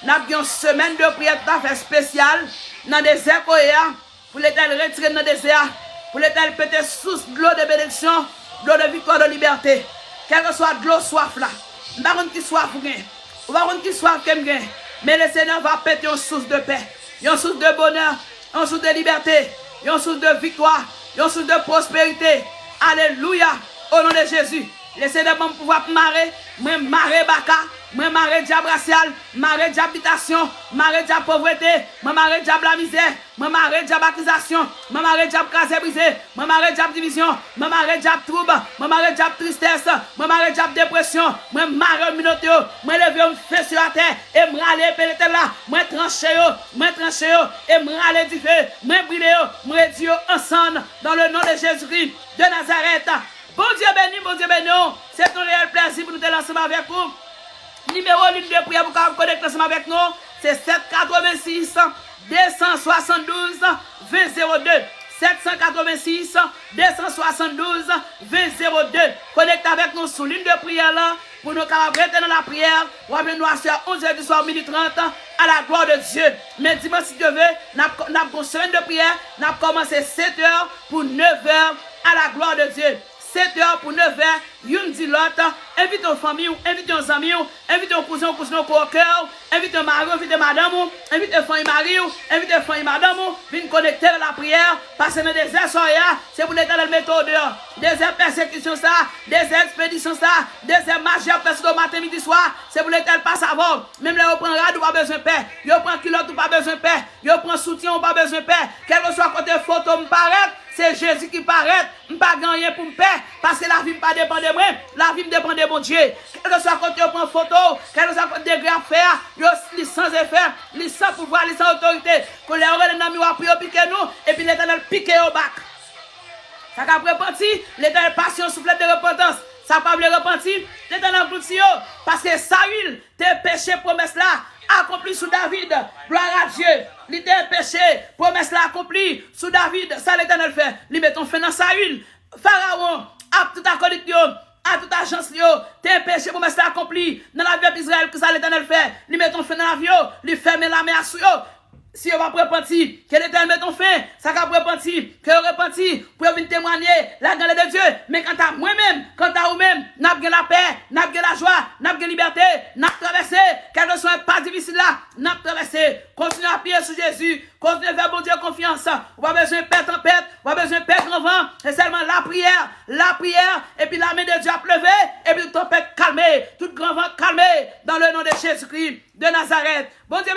nous avons une semaine de prière tout à fait spéciale dans le désert pour l'éternel retirer dans le désert, pour l'éternel péter source de l'eau de bénédiction, de l'eau de victoire, de liberté. Quel que soit de l'eau soif là, je ne sais pas qui soif vous gagnez, je ne sais pas qui soif vous gagnez, mais le Seigneur va péter une source de paix, une source de bonheur, une source de liberté, une source de victoire, une source de prospérité. Alléluia, au nom de Jésus. Le Seigneur va pouvoir marrer, moi marrer baka, moi marrer diable racial, marrer diable habitation, marrer diable pauvreté, moi marrer diable la misère, moi marrer diable accusation, moi marrer diable casé brisé, moi marrer diable division, moi marrer diable trouble, moi marrer diable tristesse, moi marrer diable dépression, moi marrer minoté, moi lever un feu sur la terre et me râler péléter là, moi trancher et me râler du feu, moi brûler, moi Dieu ensemble dans le nom de Jésus-Christ de Nazareth. Bon Dieu béni, c'est un réel plaisir pour nous te lancer avec vous. Numéro ligne de prière pour vous connecter ensemble avec nous, c'est 786 272 2002. 786 272 2002. Connectez avec nous sur ligne de prière là pour nous rester dans la prière. Ou bien nous à 11h du soir, midi 30 à la gloire de Dieu. Mais dimanche si Dieu veut, nous avons une semaine de prière. Nous avons commencé 7h pour 9h à la gloire de Dieu. 7h pour 9h, une dit l'autre, invite une famille, invite un ami, invite un cousin, un coqueur, invite un mari, invite madame, invite un famille mari, invite un famille madame, viens connecter à la prière, parce que dans des heures, c'est pour l'éternel méthode dehors. Des heures persécution ça, des heures expédition ça, des heures magie à personne matin, midi, soir, c'est pour l'éternel pas savoir. Même là, on prend rad ou pas besoin de paix, on prend culotte ou pas besoin de paix, on prend soutien ou pas besoin de paix, quel que soit côté photo, me paraît. C'est Jésus qui paraît, je ne pas gagner pour me paix, parce que la vie ne pas dépend de moi, la vie dépend de mon Dieu. Quel que soit côté on prend photo, quel que soit côté degré à faire, il sans effet, il sans pouvoir, il sans autorité. Quand les oreilles de nous appuient, piquer nous, et puis l'éternel pique au bac. Ça va repentir, l'éternel passion souffle de repentance. Ça va pas repentir, l'éternel cloutio, parce que Saül, tes péchés promesses là, accompli sous David, gloire à Dieu. L'idée péché, promesse l'a accompli sous David, ça l'éternel fait. Lui met ton fin dans Saül, Pharaon, à toute la conduite, à toute agence, tes péchés, promesse l'a accompli dans la vie d'Israël, que ça l'éternel fait. Lui met ton fin dans l'avion, lui ferme la mer à sous. Si on va repentir, que l'éternel met ton fin, ça va repentir, que on repentir, pour venir témoigner la grandeur de Dieu. Mais quant à moi-même, quant à vous-même, n'a pas la paix, n'a pas la joie, n'a pas la liberté, n'a pas traversé, quel que soit pas difficile là, n'a pas traversé. Continuez à prier sur Jésus, continuez à faire bon Dieu confiance. On va besoin de paix tempête, on va besoin de paix grand vent, c'est seulement la prière, et puis la main de Dieu a pleuvé, et puis toute tempête calmée, tout grand vent calmé, dans le nom de Jésus-Christ de Nazareth. Bon Dieu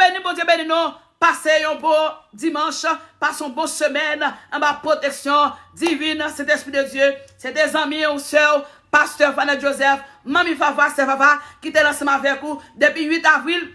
béni, non. Passez un beau dimanche, passez une bonne semaine en ma protection divine, cet esprit de Dieu, c'est des amis ou sœurs, pasteur Fanel Joseph, Mami Fafa, c'est Fafa, qui était ensemble avec vous depuis 8 avril.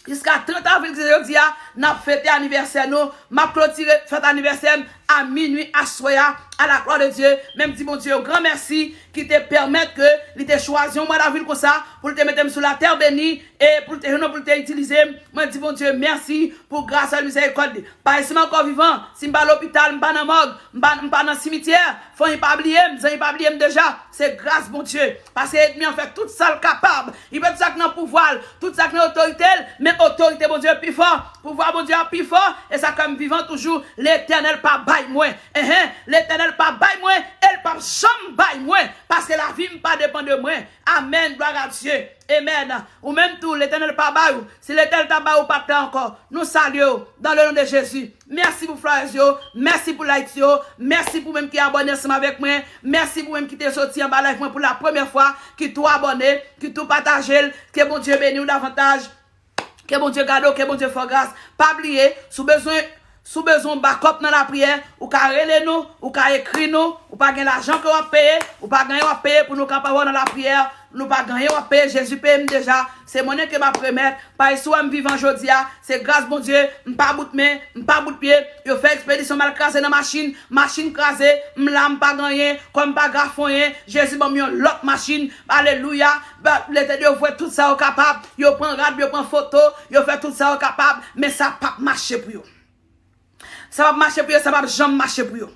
Jusqu'à 30 avril, je dis, nous avons fêté anniversaire, nous avons clôturé fête anniversaire à minuit, à soya, à la gloire de Dieu. Même dit, mon Dieu, un grand merci qui te permet que il te choisi au mois d'avril comme ça, pour te mettre sur la terre bénie et pour te utiliser. Moi, dis, mon Dieu, merci pour grâce à la miséricorde. Pas ici, encore vivant, si je suis à l'hôpital, je suis pas dans la morgue, je suis pas dans le cimetière, faut pas oublier, pas oublier déjà. C'est grâce, mon Dieu. Parce que l'ennemi en fait tout ça capable. Il peut tout ça dans le pouvoir, tout ça dans l'autorité, mais autorité, mon Dieu, plus fort. Pouvoir, mon Dieu, plus fort. Et ça, comme vivant toujours, l'éternel pas bail moins. L'éternel pas bail moins, elle pas jamais bail moins. Parce que la vie ne pas dépend de moi. Amen, gloire à Dieu. Amen. Ou même tout, l'éternel pas bail. Si l'éternel pas bail ou pas encore, nous saluons dans le nom de Jésus. Merci pour frères, merci pour l'Haïti, merci pour même qui est abonné ensemble avec moi, merci pour même qui t'est sorti en bas avec moi pour la première fois, qui tout abonné, qui tout partagé, que bon Dieu bénisse davantage. Que bon Dieu garde, que bon Dieu fasse grâce. Pas oublier, sous besoin backup dans la prière, ou ka relé nous, ou ka écrit nous, ou pas gagner l'argent que vous payez, ou pas gagner à payer pour nous capables dans la prière, nous pas gagner à payer, Jésus paye déjà, c'est monnaie que m'a promettre, par ici me vivant aujourd'hui, c'est grâce bon Dieu, m'pas bout de main, m'pas bout de pied, yo fait expédition mal crasé dans machine crasée, m'lam pas gagner, comme pas graffoyer, Jésus m'a mis l'autre machine, alléluia, l'éternel voit tout ça au capable, yo prend rad, yo prend photo, yo fait tout ça au capable, mais ça pas marcher pour yo. Ça va marcher pour eux, ça va jamais marcher pour eux.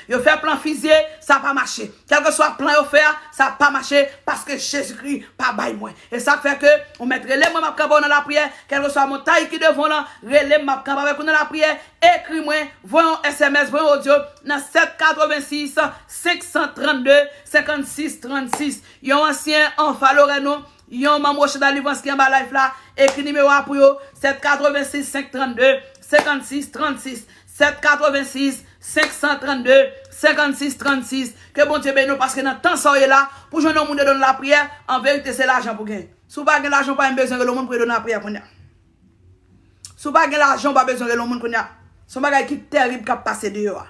Yo fait plan physique, ça va pas marcher. Quel que soit plan yo faire, ça va pas marcher parce que Jésus-Christ pas bail moi. Et ça fait que on mettre les moi m'a dans la prière, quel que soit mon taille qui devant là, relais m'a avec dans la prière, écris moi, voyons SMS, voyons audio dans 786 532 56 36. Yon ancien en Faloreno, yon maman dans l'ivance qui en bas live là, écrit numéro pour yo 786 532 56 36 786 532 56 36. Que bon Dieu bénisse parce que dans temps ça est là pour joindre le monde donner la prière, en vérité c'est l'argent pour gagner. Si vous pas gagner l'argent pas besoin que le monde pour donner la prière pour nous. Si vous pas gagner l'argent pas besoin que le monde pour nous. C'est un bagage qui est terrible qui a passé dehors.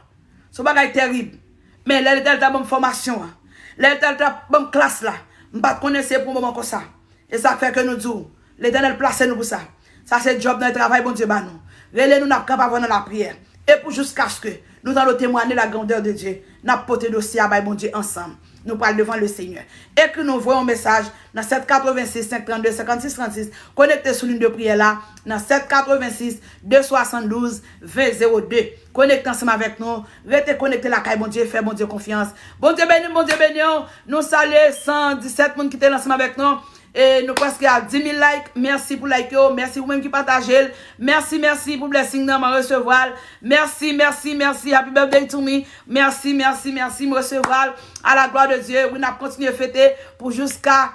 C'est un bagage terrible. Mais là il ta bonne formation. Là il ta bonne classe là. On pas connaître pour moment comme ça. Et ça fait que nous disons l'Éternel place nous pour ça. Ça c'est job dans le travail bon Dieu ba nous. Relais nous n'a capable dans la prière. Et pour jusqu'à ce que nous allons témoigner la grandeur de Dieu, nous avons porté dossier à bon Dieu ensemble. Nous parlons devant le Seigneur. Et que nous voyons un message dans 786 532 56 36. Connectez sur l'une de prière là, dans 786 272 2002. Connectez ensemble avec nous. Restez connectés là, bon Dieu, fait bon Dieu confiance. Bon Dieu béni, bon Dieu béni. Nous saluons 117 personnes qui étaient ensemble avec nous. Et nous presque à 10 000 likes. Merci pour like. Merci vous-même qui partagez. Merci pour blessing dans ma recevoir. Merci. Happy birthday to me. Merci, me recevoir. À la gloire de Dieu. Oui, nous avons continué à fêter pour jusqu'à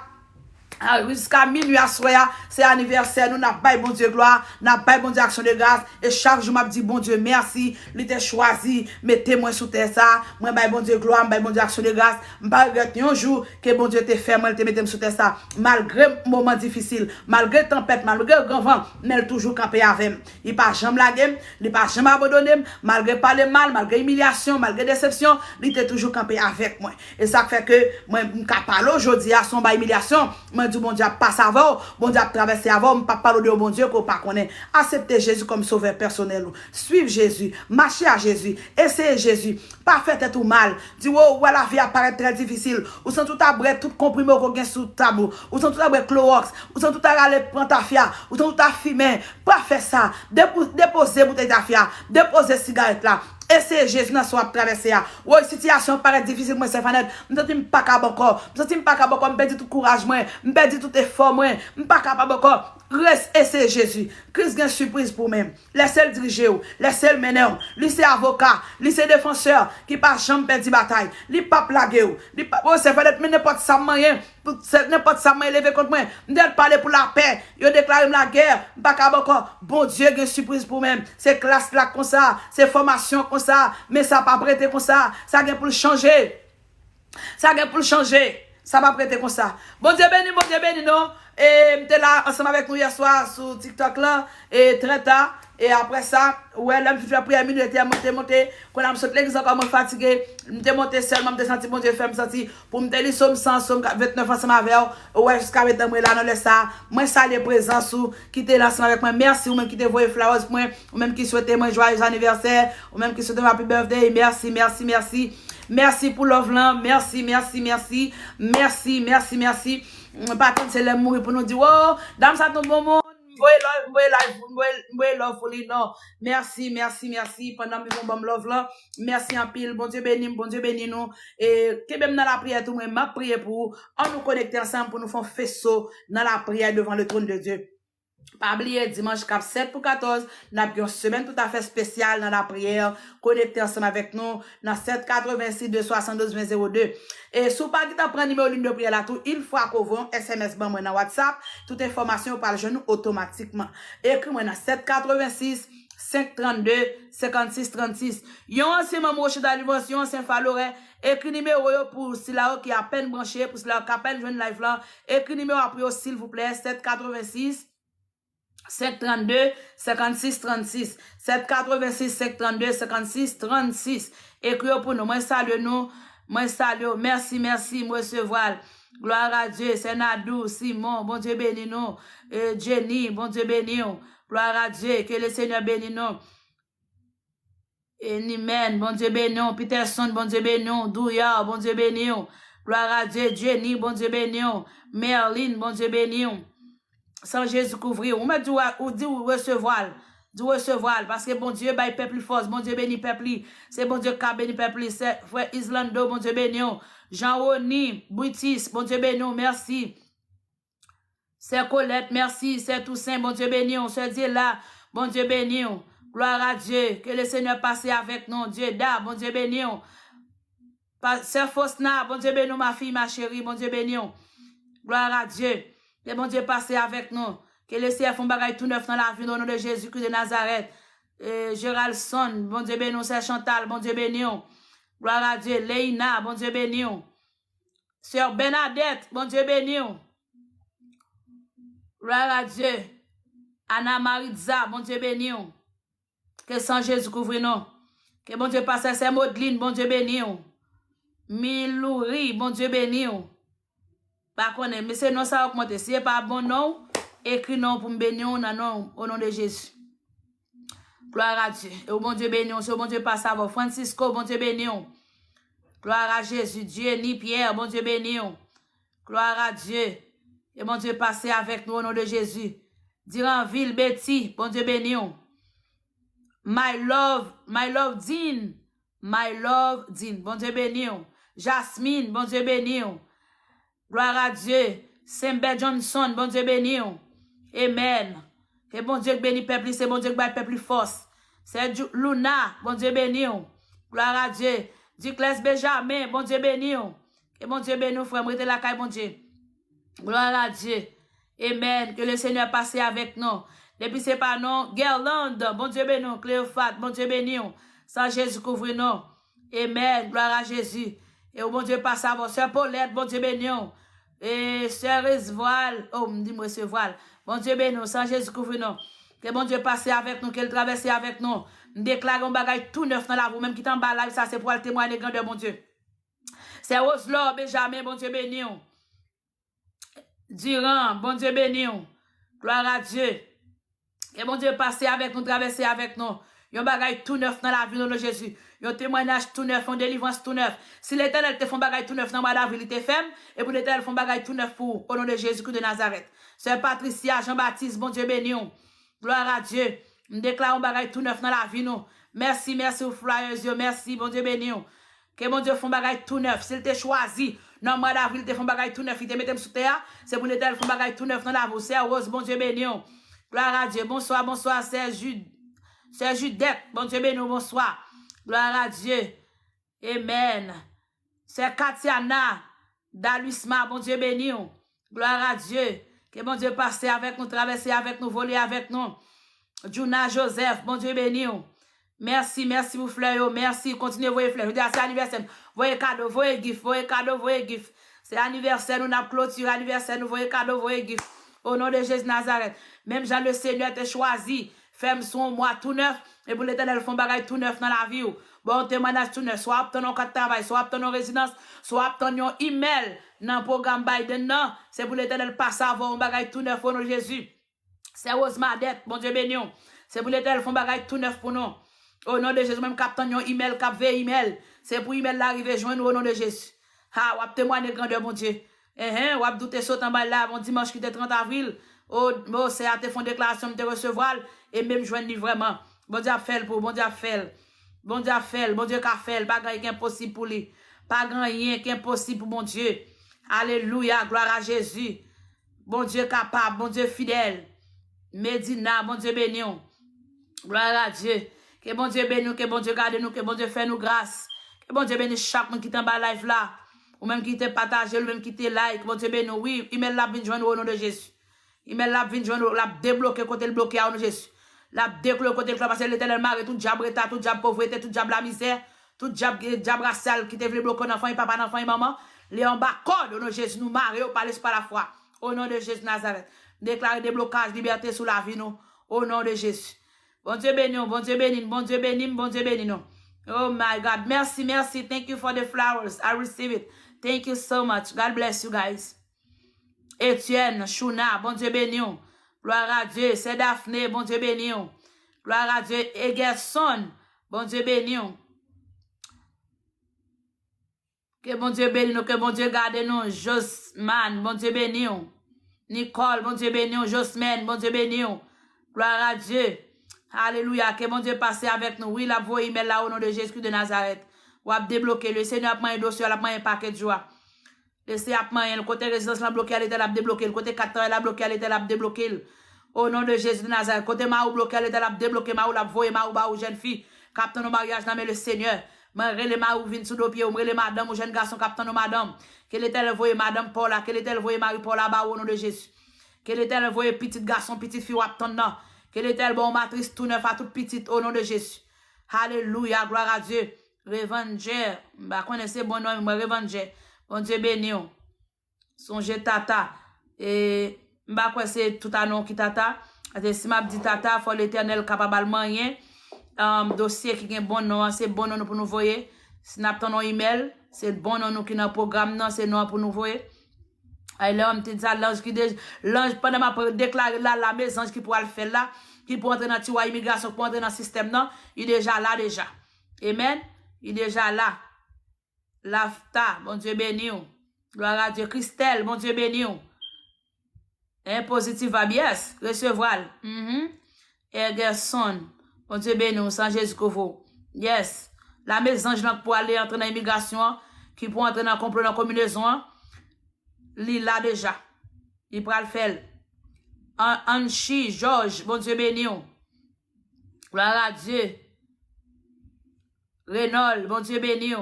minuit à soir, c'est anniversaire, nous n'avons pas bon Dieu gloire, n'avons pas bon Dieu action de grâce, et chaque jour m'a dit bon Dieu merci, il t'a choisi, mettez-moi sous terre ça, moi bon Dieu gloire, bon Dieu action de grâce, m'pas regretter un jour que bon Dieu t'a fait, moi te mettez sous terre ça, malgré moment difficile, malgré tempête, malgré grand vent, mais toujours campé avec, il pas jamais la game, il pas jamais abandonné, malgré pas le mal, malgré humiliation, malgré déception, il était toujours campé avec moi. Et ça fait que moi parler aujourd'hui à son bas humiliation, moi dit bon Dieu passe avant, bon Dieu traverser avant, pas parler de bon Dieu qu'on pas connaît. Accepter Jésus comme sauveur personnel. Suivre Jésus, marcher à Jésus, essayer Jésus, pas faire tout mal. Dis oh la vie apparaît très difficile. Ou sans tout abret tout comprimé qu'on gagne sous tabou, ou sans tout abret Clorox, ou sans tout aller prendre ta fia, ou sans tout fumer, pas faire ça. Déposer bouteille ta fia, déposer cigarette là. Et c'est Jésus dans son traversé. Oui, situation paraît difficile, moi, c'est fanette. Je ne suis pas capable encore. Je ne suis pas capable encore. Je perds tout courage, je perds tout effort, je ne suis pas capable encore. Reste, et c'est Jésus. Christ a une surprise pour moi. Laissez-le diriger, laissez-le mener. Laissez avocat, laissez défenseur qui pas jamais perdu bataille. Li pas plagué. Oh, c'est fanette, mais n'importe ça moyen. N'importe ça m'a élevé contre moi. Je dois parler pour la paix. Je déclare la guerre. Je ne suis pas capable encore. Bon Dieu, il y a une surprise pour moi. C'est classe là comme ça. C'est formation comme ça, mais ça pas prêter comme ça, ça vient pour le changer. Ça vient pour le changer. Ça va prêter comme ça. Bon Dieu béni, non. Et j'étais là ensemble avec nous hier soir sur TikTok là, et très tard. Et après ça, ouais, là, je suis après à minuit, j'étais monté, quand je me suis l'église encore fatigué, j'étais monté seulement, je me senti, bon Dieu, fait me sentir, pour me dire, somme 29 ensemble avec vous, ouais, jusqu'à maintenant, moi, là, dans le ça, moi, ça, les présences, qui étaient là ensemble avec moi, merci, ou même qui te voyez flowers pour moi, ou même qui souhaitait moi joyeux anniversaire, ou même qui souhaitait ma happy birthday, merci. Merci pour l'offre, merci. Pas tant c'est les mourir pour nous dire, oh, dame, ça tombe bon monde. Love for lui, non. Merci. Pendant que nous bon love là. Merci en pile. Bon Dieu béni nous. Et que même dans la prière, tout le monde m'a prié pour, on nous connecter ensemble pour nous faire faisceau dans la prière devant le trône de Dieu. Pas oublier, dimanche cap 7 pour 14, nous avons une semaine tout à fait spéciale dans la prière. Connectez ensemble avec nous dans 786 272 2002. Et si vous pas qui prendre numéro ligne de prière là tout, il faut qu'on voit SMS ban moi dans WhatsApp, toute information par le genou automatiquement. Écris-moi dans 786 532 56 36. Yon ancien membre chez d'Alliance, yon ancien Faloret, écrit numéro pour si là qui a peine branché, pour si là qui a peine joindre live là, écrit numéro après s'il vous plaît 786 532 56 36 786 532 56 36 écris pour nous moi salue nous moi salue merci moi recevoir gloire à Dieu c'est Nadou Simon bon Dieu béni nous Jenny bon Dieu béni nous gloire à Dieu que le Seigneur bénisse nous Amen bon Dieu béni nous Peterson bon Dieu béni nous Douillard bon Dieu béni nous gloire à Dieu Jenny bon Dieu béni nous Merlin bon Dieu béni nous sans Jésus couvrir, on met du recevoir, parce que bon Dieu, bah, il peuple force, bon Dieu béni peuple, c'est bon Dieu qui béni peuple, c'est frère Islando, bon Dieu béni, Jean-Roni, Britis, bon Dieu béni, merci, c'est Colette, merci, c'est Toussaint, bon Dieu béni, c'est Dieu là, bon Dieu béni, gloire à Dieu, que le Seigneur passe avec nous, Dieu da, bon Dieu béni, c'est Fosna, bon Dieu béni, ma fille, ma chérie, bon Dieu béni, gloire à Dieu. Que bon Dieu passe avec nous. Que le Seigneur font bagaille tout neuf dans la vie, au nom de Jésus-Christ de Nazareth. Géraldson, bon Dieu béni, c'est Chantal, bon Dieu béni. Gloire à Dieu. Leïna, bon Dieu béni. Sœur Bernadette, bon Dieu béni. Gloire à Dieu. Anna Maritza, bon Dieu béni. Que sans Jésus couvre nous. Que bon Dieu passe à ses Maudline, bon Dieu béni. Milouri, bon Dieu béni. Par contre, mais c'est non ça augmenter. Si c'est pas bon non, écris non pour me bénir non au nom de Jésus. Gloire à Dieu. Et au bon Dieu béni, c'est au bon Dieu passe à vous. Francisco, bon Dieu béni. Gloire à Jésus. Dieu ni Pierre, bon Dieu béni. Gloire à Dieu. Et bon Dieu passe avec nous au nom de Jésus. Diranville, Betty, bon Dieu béni. My love Dean. My love Dean, bon Dieu béni. Jasmine, bon Dieu béni. Gloire à Dieu. Sembe Johnson, bon Dieu béni. Amen. Que bon Dieu béni peuple, c'est bon Dieu qui bat peuple force. C'est Luna, bon Dieu béni. Gloire à Dieu. Ducles Benjamin, bon Dieu béni. Que bon Dieu béni, frère, mettez la caille, bon Dieu. Gloire à Dieu. Amen. Que le Seigneur passe avec nous. Depuis c'est pas non. Gerland, bon Dieu béni. Cléophate, bon Dieu béni. Sans Jésus couvre nous. Amen. Gloire à Jésus. Et au bon Dieu passe à vous. Sœur Paulette, bon Dieu béni. Et sœur Esvoile, oh, dis-moi ce voile. Bon Dieu béni, sans Jésus couvre nous. Que bon Dieu passe avec nous, qu'il traverse avec nous. Nous déclarons bagage tout neuf dans la vie, même qui t'en bas là, ça c'est pour le témoigner grand de mon Dieu. C'est Oslo, Benjamin, bon Dieu béni. Durand, bon Dieu béni. Gloire à Dieu. Que bon Dieu passe avec nous, traverser avec nous. Yon bagay tout neuf dans la vie de Jésus. Yon témoignage tout neuf, yon délivrance tout neuf. Si l'Éternel te font bagay tout neuf dans la vie, il te fait, et pour l'Éternel font bagay tout neuf pour, au nom de Jésus-Christ de Nazareth. Sœur Patricia, Jean-Baptiste, bon Dieu béni. Gloire à Dieu. Nous déclarons bagay tout neuf dans la vie, nous. Merci, merci aux flyers, merci, bon Dieu béni. Que bon Dieu font bagay tout neuf. S'il te choisi, dans le mois d'avril, il te font bagay tout neuf, il te mette sous terre, c'est pour l'Éternel font bagay tout neuf dans la vie. C'est Rose, bon Dieu béni. Gloire à Dieu. Bonsoir, bonsoir, c'est Jude. C'est Judette, bon Dieu béni, bonsoir. Gloire à Dieu. Amen. C'est Katiana, Dalusma, bon Dieu béni. Gloire à Dieu. Que bon Dieu passe avec nous, traverser avec nous, voler avec nous. Juna Joseph, bon Dieu béni. Merci, merci vous fleurs. Merci, continuez voyer fleurs. C'est anniversaire. Voyez cadeau, voyez gift, voyez cadeau, voyez gift. C'est anniversaire, nous avons clôturé anniversaire, nous voyez cadeau, voyez gift. Au nom de Jésus Nazareth. Même Jean le Seigneur t'a choisi. Femme son mois tout neuf, et pour l'Éternel font bagay tout neuf dans la vie. Bon témoignage tout neuf, soit obtenir un cadre de travail, soit obtenir une résidence, soit obtenir un email dans le programme Biden, non, c'est pour l'Éternel passer avant un bagay tout neuf au nom de Jésus. C'est Rose Madette, bon Dieu béni. C'est pour l'Éternel font bagay tout neuf pour nous. Au nom de Jésus, même cap obtenir un email, cap veille email, c'est pour email l'arrivée, joindre au nom de Jésus. Ah, ou témoigner grandeur, mon Dieu. Ou ap douter saut en bas là, bon dimanche qui était 30 avril. Oh, c'est à te font déclaration de te recevoir et même joindre vraiment. Bon Dieu a fait pour, bon Dieu a fait. Bon Dieu a fait, bon Dieu a fait, pas grand rien impossible pour lui. Pas grand rien qui est impossible pour mon Dieu. Alléluia, gloire à Jésus. Bon Dieu capable, bon Dieu fidèle. Médina, bon Dieu béni. Gloire à Dieu. Que bon Dieu béni, que bon Dieu garde nous, que bon Dieu fait nous grâce. Que bon Dieu béni chaque monde qui est en bas live là. Ou même qui te partage, ou même qui te like. Bon Dieu béni, oui, il met la vie de joindre au nom de Jésus. Il met la vie de joindre, la débloquer côté le bloqué au nom de Jésus. La débloquer côté le parce que l'Éternel marre tout diable état, tout diable pauvreté, tout diable la misère, tout diable racial qui te voulait bloquer l'enfant et papa, l'enfant et maman. Les en bas code au nom de Jésus, nous marre par la foi. Au nom de Jésus de Nazareth. Déclare des blocages, liberté sous la vie, nous. Au nom de Jésus. Bon Dieu béni, bon Dieu béni, bon Dieu béni, bon Dieu béni, nous. Oh my God. Merci, merci. Thank you for the flowers. I receive it. Thank you so much. God bless you guys. Etienne, Shuna, bon Dieu béni. Gloire à Dieu. C'est Daphné, bon Dieu béni. Gloire à Dieu. Egerson, bon Dieu béni. Que bon Dieu béni nous, que bon Dieu garde nous. Josman, bon Dieu béni. Nicole, bon Dieu béni. Josman, bon Dieu béni. Gloire à Dieu. Alléluia. Que bon Dieu passe avec nous. Oui, la voix email là au nom de Jésus de Nazareth. Ou a débloqué. Le Seigneur a pris un dossier, a pris un paquet de joie. Laissez à prendre. Le côté résidence l'a bloqué, elle était là débloqué. Le côté 4 ans, elle a bloqué, elle était là débloqué. Au nom de Jésus de Nazareth. Côté Maou bloqué, elle était là débloqué. Maou la voix, Maou ba ou jeune fille. Captain au mariage, non mais le Seigneur. Relé Maou vin sous nos pieds. Relé madame ou jeune garçon, captain ou madame. Quelle était le voix madame Paula. Quelle était le voix Marie Paula ba au nom de Jésus. Quelle était le voix petit garçon, petite fille ou attendant. Quelle était le bon matrice tout neuf à toute petite au nom de Jésus. Alléluia, gloire à Dieu. Revenger, bah connaissez bon nom, Revenger. Bon Dieu béni. Songe tata. Et bah quoi c'est tout un nom qui tata. Si m'a dit tata, faut l'Éternel capable rien. Dossier qui est bon nom, c'est bon nom pour nous voyer. Si n'a pas ton email, c'est bon nom qui dans programme non, c'est nom pour nous voyer. Et là, on te dit ça, l'ange qui l'ange, pendant ma déclarer là, la maison qui pourra le faire là, qui pourra entrer dans la immigration, pour entrer dans le système, non, il est déjà là, déjà. Amen. Il est déjà là. Lafta, bon Dieu béni. Gloire à Dieu. Christelle, bon Dieu béni. Positif va bien, recevoir. Ergerson, bon Dieu béni, sans Jésus Kovo. Yes. La maison, je pour aller entrer dans l'immigration, qui pour entrer dans complot, dans la combinaison, il là déjà. Il pourra le faire. Anchi, Georges, bon Dieu béni. Gloire à Dieu. Renaud, bon Dieu béni.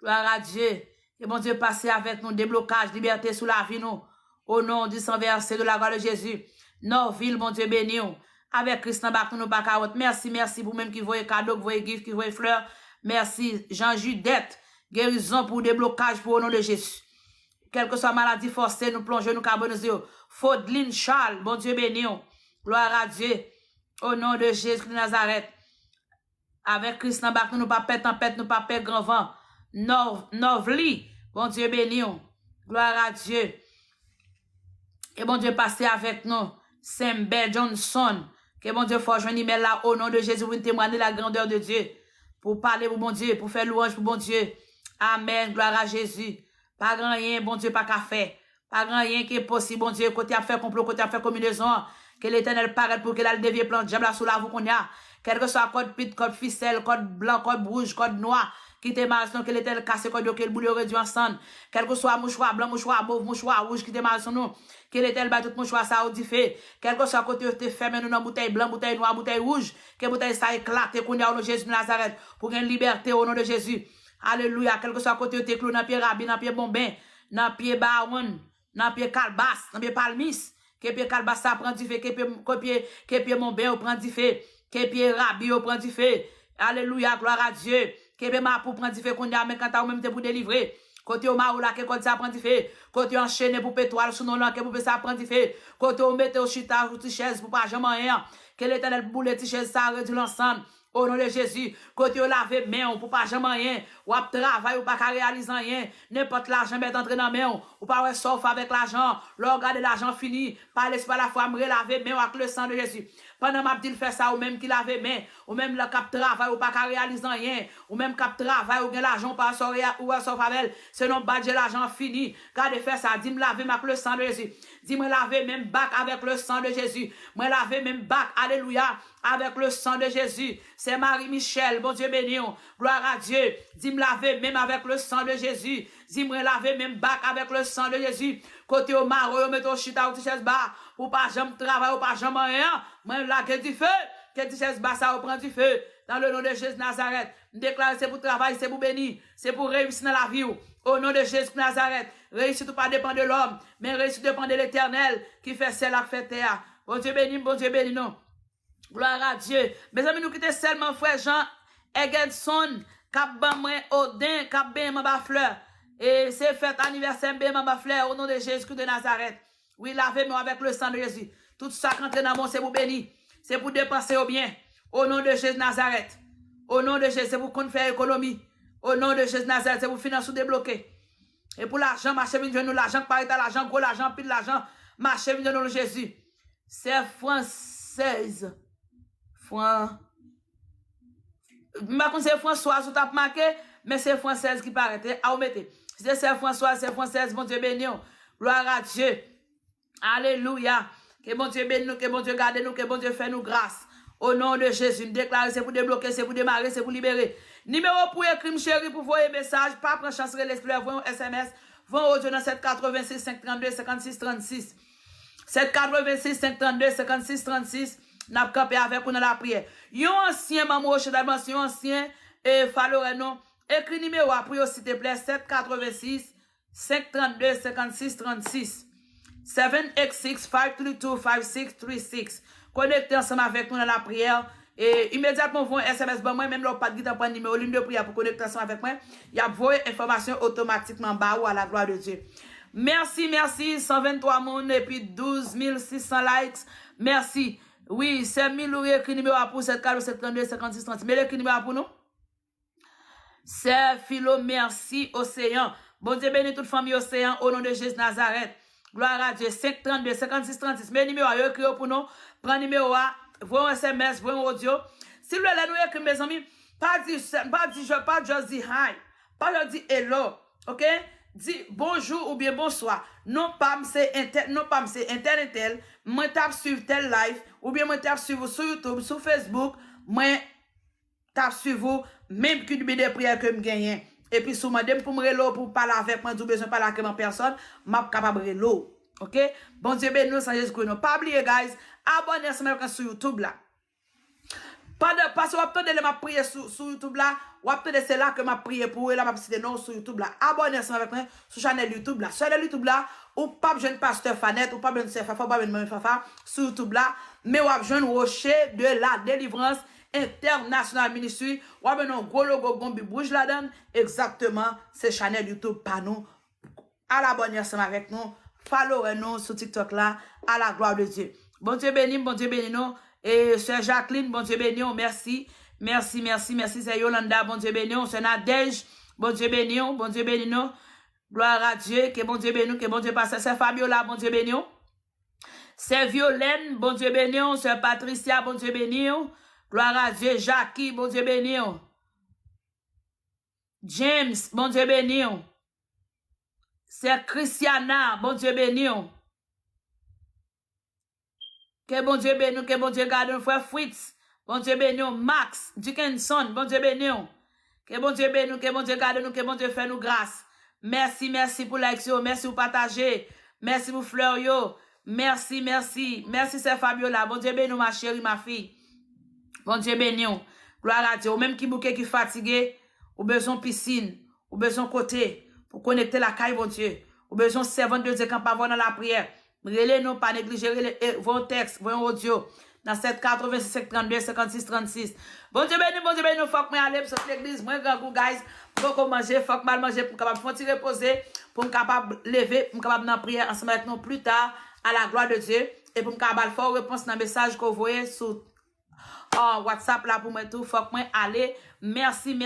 Gloire à Dieu. Et bon Dieu passe avec nous, déblocage, liberté sous la vie nous. Au nom du sang versé de la gloire de Jésus. Norville, bon Dieu béni. Avec Christian Bacton, nous pas carotte. Merci, merci pour même qui voyez cadeau, qui voyez gift, qui voyez fleurs. Merci. Jean-Judette, guérison pour déblocage pour au nom de Jésus. Quelle que soit maladie forcée, nous plongeons, nous carbonons. Faudeline Charles, bon Dieu béni. Gloire à Dieu. Au nom de Jésus de Nazareth. Avec Christian Bacton, nous pas pète tempête, nous pas pète grand vent. Novli, bon Dieu béni. Gloire à Dieu. Et bon Dieu passe avec nous. Sembe Johnson. Que bon Dieu forge un email là au nom de Jésus pour témoigner la grandeur de Dieu. Pour parler pour bon Dieu, pour faire louange pour bon Dieu. Amen. Gloire à Jésus. Pas grand rien, bon Dieu, pas qu'à faire. Pas grand rien qui est possible, bon Dieu, côté à faire complot, côté à faire combinaison. Que l'Éternel paraît pour qu'elle a le dévié plan de diable sous la vous qu'on y a. Quel que soit code pit, code ficelle, code blanc, code rouge, code noir. Qui te marche, que l'Éternel casse, code que le boule réduit ensemble. Quel que soit mouchoir blanc, mouchoir mauve, mouchoir rouge qui te marche nous. Que l'Éternel bat tout mouchoir ça au fait. Quel que soit côté te ferme nous dans bouteille blanc, bouteille noire, bouteille rouge. Que bouteille ça éclate, qu'on y a au nom de Jésus de Nazareth. Pour gagner liberté au nom de Jésus. Alléluia. Quel que soit côté te clou, dans pied rabbi, dans pied bombin, dans pied baron, dans pied calbas, dans pied palmis. Que pied calbas ça prend du fait, que pied bombin prend du fait, que pied rabbi prend du fait. Alléluia, gloire à Dieu. Que pied ma pour prendre du fait qu'on y a, mais quand t'as même te pour délivrer. Côté au maou là, que côté ça prend du fait. Côté enchaîné pour pétoile, sous non là, que pour ça prend du fait. Côté au mette au chita, ou chaise pour pas jamais rien. Que l'Éternel boule les chaises ça réduit l'ensemble. Au nom de Jésus, côté au laver main, pour pas jamais rien, ou à travail, ou pas qu'à réaliser rien, n'importe l'argent met entrer dans main, ou pas sauf avec l'argent, regarder l'argent fini, par l'esprit la foi, me laver main avec le sang de Jésus. Pendant m'a dit faire ça, ou même qui lave main, ou même le cap travail, ou pas qu'à réaliser rien, ou même cap travail, ou gain l'argent pas sortir, ou à sauf avec, sinon badge l'argent fini, gardez faire ça, dis-moi laver avec le sang de Jésus. Dis-moi laver même bac avec le sang de Jésus. Moi laver même bac, alléluia, avec le sang de Jésus. C'est Marie-Michel, bon Dieu béni. Gloire à Dieu. Dis-moi laver même avec le sang de Jésus. Dis-moi laver même bac avec le sang de Jésus. Côté au maro, mettons chita ou tichès bas. Ou pas jamais travail, ou pas jamais rien. Moi là, que du feu. Que tichès bas, ça prend du feu. Dans le nom de Jésus de Nazareth. Déclare c'est pour travail, c'est pour bénir. C'est pour réussir dans la vie. Au nom de Jésus de Nazareth. Réussite pas dépend de l'homme. Mais réussite dépend de l'Éternel. Qui fait celle qui fait terre. Bon Dieu béni, non. Gloire à Dieu. Mes amis, nous quittons seulement frère Jean Egenson, cap ban moi Odin, cap ben ma fleur. Et c'est fête anniversaire ben ma fleur au nom de Jésus de Nazareth. Oui, lavez-moi avec le sang de Jésus. Tout ça qui entre dans mon, c'est pour bénir. C'est pour dépenser au bien. Au nom de Jésus de Nazareth. Au nom de Jésus, c'est pour qu'on fait économie. Au nom de Jésus de Nazareth, c'est pour financer ou débloquer. Et pour l'argent, marcher, venir nous l'argent, paraît à l'argent, gros l'argent, pile l'argent, marcher, venir nous Jésus. C'est française. C'est Françoise, ou t'as marqué, mais c'est française qui paraît. Ah, vous mettez. C'est Françoise, c'est française, bon Dieu béni. Gloire à Dieu. Alléluia. Que bon Dieu bénisse nous, que bon Dieu garde nous, que bon Dieu fait nous grâce. Au nom de Jésus, nous déclarer, c'est pour débloquer, c'est pour démarrer, c'est pour libérer. Numéro pour écrire, chérie, pour voyer message, pas prendre chance de l'explorer, voyons SMS, voyons audio dans 786 532 56 36. 786 532 56 36. N'a campé avec nous dans la prière. Yon ancien maman au chedalman, yon ancien Faloreno, écrit numéro après s'il te plaît 786 532 56 36. 786 532 5636. Connectez ensemble avec nous dans la prière. Et immédiatement, vous un SMS, bon, moi, même là, pas de guide, pas de numéro, ligne de prière pour connecter ensemble avec moi. Il y a vos informations automatiquement bas ou à la gloire de Dieu. Merci, merci. 123 monde et puis 12 600 likes. Merci. Oui, c'est 1000 ou écrit numéro pour 742 56 36. Mais l'écrit numéro pour nous? C'est Philo, merci, Océan. Bon Dieu bénis toute famille Océan au nom de Jésus Nazareth. Gloire à Dieu. 532 56 36. Mais numéro à écrit pour nous. Prends numéro à, voyons SMS, voyons audio. Si vous voulez nous écrire, mes amis, pas dire just dire hi. Pas juste dire hello. OK? Dis bonjour ou bien bonsoir. Non pas c'est internet, moi tape sur tel live ou bien moi tape sur vous sur YouTube, sur Facebook, moi tape sur vous même qu'une de prière que me gagne. Et puis sous madame pour me relo pour parler avec moi, du besoin parler avec ma personne, m'a capable relo. OK? Bon Dieu bénisse sans Jésus Christ. Pas oublier guys, abonnez-vous sur YouTube là. Parce que vous avez ma prière sur YouTube là, vous avez c'est là que ma prière pour là, ma cité non sur YouTube là. Abonnez-vous avec moi sur chaîne YouTube là. Sur YouTube là, ou pas jeune pasteur Fanette, ou pas jeune Fafa, pas jeune Fafa sur YouTube là, mais vous avez jeune rocher de la délivrance international ministry, ou avez un gros logo gombi bouge là-dedans, exactement, c'est chaîne YouTube par nous. À l'abonnez-vous avec nous, follow-nous sur TikTok là, à la gloire de Dieu. Bon Dieu béni nous. Et Sœur Jacqueline, bon Dieu béni, merci. Merci, c'est Yolanda, bon Dieu béni, c'est Nadège, bon Dieu béni, nous. Gloire à Dieu, que bon Dieu béni, que bon Dieu passe. C'est Fabiola, bon Dieu béni. C'est Violaine, bon Dieu béni, c'est Patricia, bon Dieu béni. Gloire à Dieu, Jackie, bon Dieu béni. James, bon Dieu béni. C'est Christiana, bon Dieu béni. Que bon Dieu bénisse, que bon Dieu garde, frère Fritz. Bon Dieu bénisse, Max Dickinson, bon Dieu bénisse. Que bon Dieu bénisse, que bon Dieu garde nous, que bon Dieu fait nous grâce. Merci pour l'action, merci pour partager. Merci pour fleur yo. Merci, c'est Fabiola. Bon Dieu bénisse, ma chérie, ma fille. Bon Dieu bénisse. Gloire à Dieu. Ou même qui bouquet qui fatigué, ou besoin piscine, ou besoin côté, pour connecter la caille, bon Dieu. Ou besoin servant de Dieu quand pas voir dans la prière. Relez nous, pas négliger vos textes, vos audio, dans 786 32 56 36. Bon Dieu béni, faut que moi aller sur l'église, moi grand guys, faut que manger, faut que mal manger pour capable faut reposer, pour capable lever, pour capable dans prière ensemble avec nous plus tard à la gloire de Dieu et pour capable faire réponse dans message que vous voyez sur WhatsApp là pour moi tout, faut que moi aller. Merci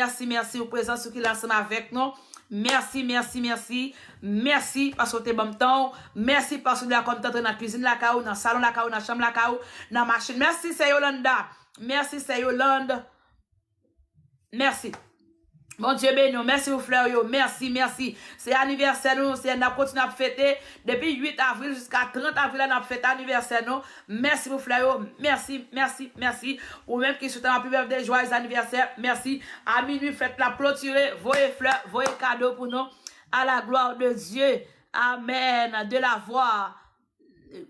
pour présence qui ensemble avec nous. Merci parce que t'es bon temps. Merci parce que tu es content dans la cuisine la caou, dans le salon la caou, dans la chambre la caou, dans la machine. Merci c'est Yolanda. Merci. Bon Dieu béni, merci vous frères yo, merci. C'est anniversaire nous, c'est n'a continué à fêter depuis 8 avril jusqu'à 30 avril on a fêté anniversaire nous. Merci vous frères yo, merci. Ou même qui souhaitent un plus birthday, joyeux anniversaire, merci. À minuit faites la clôturer, voyez fleurs, voyez cadeaux pour nous. À la gloire de Dieu. Amen. De la voix.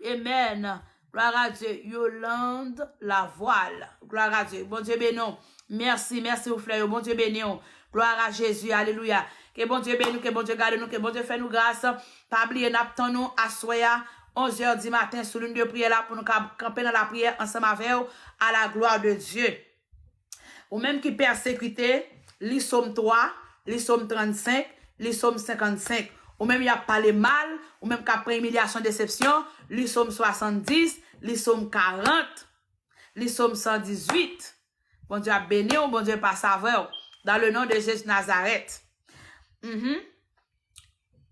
Amen. Gloire à Dieu. Yolande la voile. Gloire à Dieu. Bon Dieu béni. Merci vous frères. Bon Dieu béni. Gloire à Jésus. Alléluia. Que bon Dieu béni, que bon Dieu garde nous, que bon Dieu fait nous grâce. Pas oublier, n'attendons nous à soya 11h du matin sur l'une de prière là pour nous camper dans la prière ensemble avec vous à la gloire de Dieu. Ou même qui persécuté, les Somme 3, les Somme 35, les Somme 55. ou même y a parlé mal, ou même qu'après humiliation, déception, li somme 70, li somme 40, li somme 118. Bon Dieu a béni, bon Dieu pas saveur, dans le nom de Jésus Nazareth.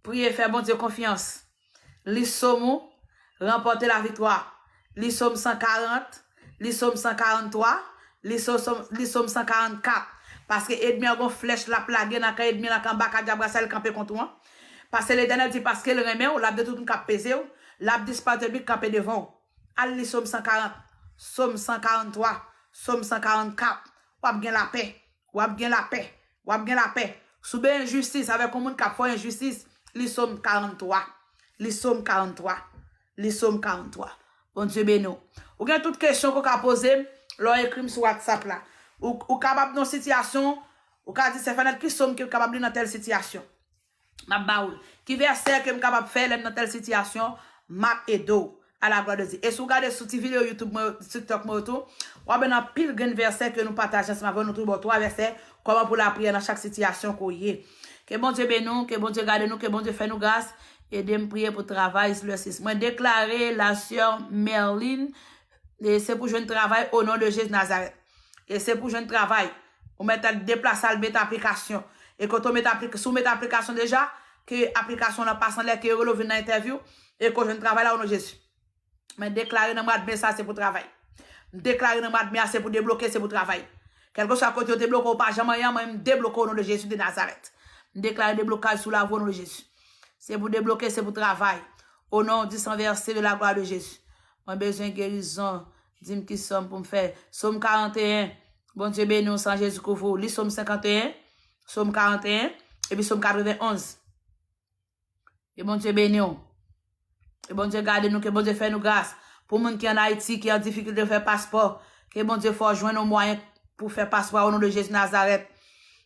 Priez, faire bon Dieu confiance. Li somme, remporter la victoire. Li somme 140, li somme 143, li somme 144. Parce que ennemi a une flèche la plague dans ennemi la kamba ka diable ça le camper contre moi. Parce que l'Éternel dit parce que le remet ou l'a de tout un cap pesé ou l'a disparu bi camper devant. Al li somme 140, somme 143, somme 144. Ou ap gen la paix, ou ap gen la paix, ou ap gen la paix. Sous ben injustice avec un monde qui fait injustice, li somme 43. Li somme 43. Li somme 43. Bon Dieu béni. Ou gen toute question qu'on a posé, l'on écrit sur WhatsApp là. Ou capable dans situation, ou ka dit c'est fanel qui somme qui capable dans telle situation. Ma baoul. Qui verset que capable faire dans telle situation, map et do à la gloire de Dieu. Et si vous regardez sur vidéo YouTube, TikTok, moto, ou bien un pile de versets que nous partageons ensemble avec nous, trouver trois versets, comment pour la prière dans chaque situation qu'on y est. Que bon Dieu bénisse nous, que bon Dieu garde nous, que bon Dieu fait nous grâce, et de me prier pour travail le 6. Moi, déclarer la sœur Merlin, et c'est pour jouer un travail au nom de Jésus Nazareth. Et c'est pour jouer un travail. On met à déplacer, à mettre application. Et quand on met application déjà, que l'application n'a pas sans l'air, que relevé dans l'interview, et que je travaille là au nom de Jésus. Mais déclarer dans le mois de mai, ça c'est pour travail. Déclarer dans le mois de mai, c'est pour débloquer, c'est pour travail. Quelque chose à côté, débloquer ou pas, jamais, moi, débloquer au nom de Jésus de Nazareth. Déclarer déblocage sous la voie au nom de Jésus. C'est pour débloquer, c'est pour travail. Au nom du sang versé de la gloire de Jésus. Moi, besoin de guérison. Dis-moi qui sommes pour me faire. Somme 41. Bon Dieu béni, sans Jésus couvre. Lis Somme 51. Somme 41. Et puis Somme 91. Et bon Dieu béni. Que bon Dieu garde nous, que bon Dieu fait nous grâce. Pour les gens qui sont en Haïti, qui ont difficulté de faire passeport, que bon Dieu faut joindre nos moyens pour faire passeport au nom de Jésus Nazareth.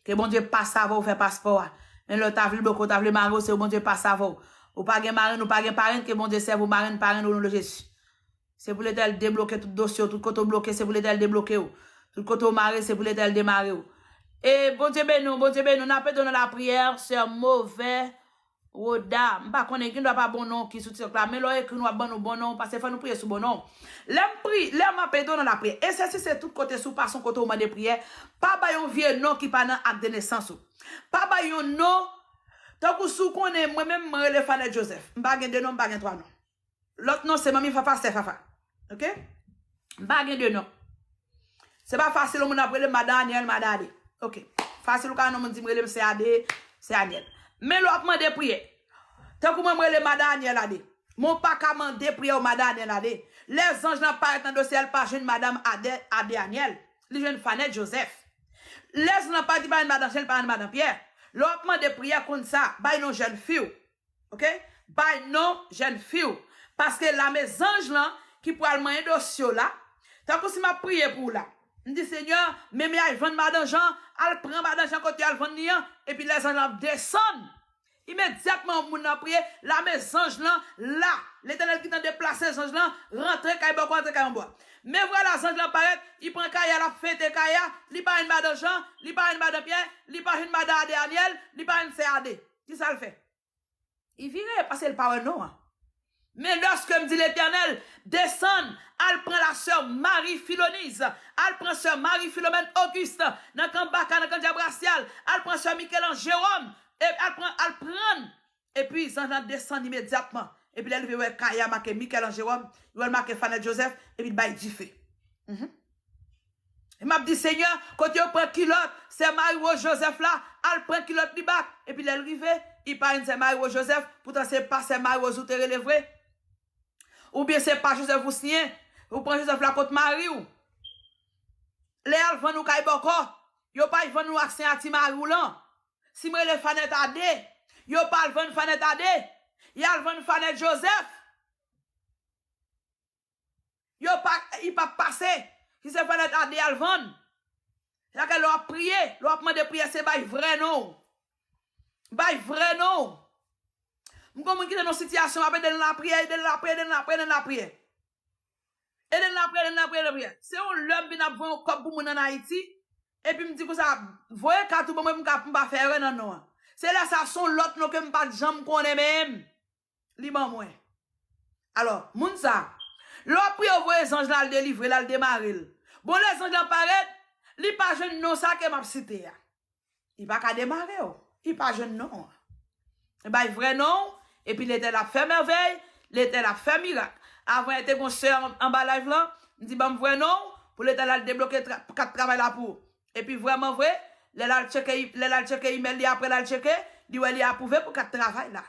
Que bon Dieu passe avant pour faire passeport. Mais le tavle beaucoup, tavle maro, c'est bon Dieu passe avant. Ou pas de marine, ou pas de parrain, que bon Dieu serve au marine, parrain au nom de Jésus. C'est pour l'Éternel débloquer tout dossier, tout côté bloqué, c'est pour l'Éternel débloquer. Tout côté maré, c'est pour l'Éternel démarrer. Et bon Dieu béni, nous n'a donné la prière, c'est mauvais. Oda, m'pa connaît qui doit pas bon nom qui soutient là mais là que nous a bon nom parce que faut nous prier sous bon nom. L'aime m'a pédon dans la prière. Et ça c'est tout côté sous pas son côté au moment de prière, pas ba yon vieux nom qui pas dans acte de naissance. Pas ba yon nom tant que sous connaît moi même le fan de Joseph. M'pa gen de nom, m'pa gen trois noms. L'autre nom c'est Mami Fafa c'est Fafa. OK? M'pa gen de nom. C'est pas facile on appeler madame Daniel madame. OK. Facile quand on dit me c'est AD, c'est Daniel. Mais l'autre m'a prier. Tant que moi le madame Daniel a dit. Mon pas qu'à demander prier au madame Daniel a dit. Les anges n'ont pas dans dossier pas jeune madame AD Daniel, les jeunes Fanette Joseph. Les anges n'ont pas dit pas madame Jeanne pas madame Pierre. L'autre m'a de prier comme ça, by non jeune fille. OK? By non jeune fille parce que là mes anges là qui pour aller dossier là, tant que si m'a prié pour là. Je dis Seigneur, même il vend madame Jean, elle prend madame Jean côté elle vend nian et puis les anges descendent. Immédiatement mon a prié, là mes anges là, l'Éternel qui t'a déplacé les anges là, rentrer kay bois rentrer kay en bois. Mais voilà les anges là paraît, il prend kaya la fête kaya, il pas une madame Jean, il pas une madame Pierre, il pas une madame Daniel, il pas une CAD. Qui ça le fait? Il virait parce qu'il pas un nom. Mais lorsque me dit l'Éternel, descend, elle prend la sœur Marie Philonise, elle prend sœur Marie Philomène Auguste, dans Kambaka, dans Kandiabracial, elle prend sœur Michel-Ange Jérôme, et elle prend, et puis ils en descendent immédiatement. Et puis elle veut Kaya marqué Michel-Ange Jérôme, il veut marquer Fanette Joseph, et puis il baille du feu. Il m'a dit, Seigneur, quand tu prends kilote, c'est Marie-Rose Joseph là, elle prend kilote du bac, et puis elle arrive, il parle c'est Marie-Rose Joseph, pourtant c'est pas c'est Marie-Rose ou te relève. Ou bien c'est pas Joseph Oussien, ou prend Joseph la côte Marie ou. Les alvans nous kay boko, yo pas alvans nous accent à Timari roulant. Si moi les Fanette AD, yo pas alvans Fanette AD, y alvans Fanette Joseph. Yo pas, il pas passé. Si c'est Fanette AD alvans. Là que l'on a prié, l'on a demandé prier, c'est pas vrai non. Pas vrai non. M'commen qui dans une situation avec de la prière, de la prière, de la prière, de la prière. Et de la prière, de la prière, de la prière. C'est un l'homme qui n'a pas un cop pour mon en Haïti. Et puis me dit que ça, voyez quand tout le monde m'a pas faire non non. C'est là ça son l'autre non que m'pas de jambe connaît même. Li ban moi. Alors, moun ça. L'autre pri envoyer les anges là le délivrer là le démarrer. Bon les anges là paraît, li pas jeune non ça que m'a cité. Il pas qu'à démarrer. Il pas jeune non. Et bah vrai non et puis l'été la fait merveille, l'été la fait miracle. Avant était concert en bas live là, dit bah vrai non pour l'été là débloquer quatre travail là pour. Et puis vraiment vrai, les là checker email après là checker, dit ouais il a approuvé pour quatre travail là.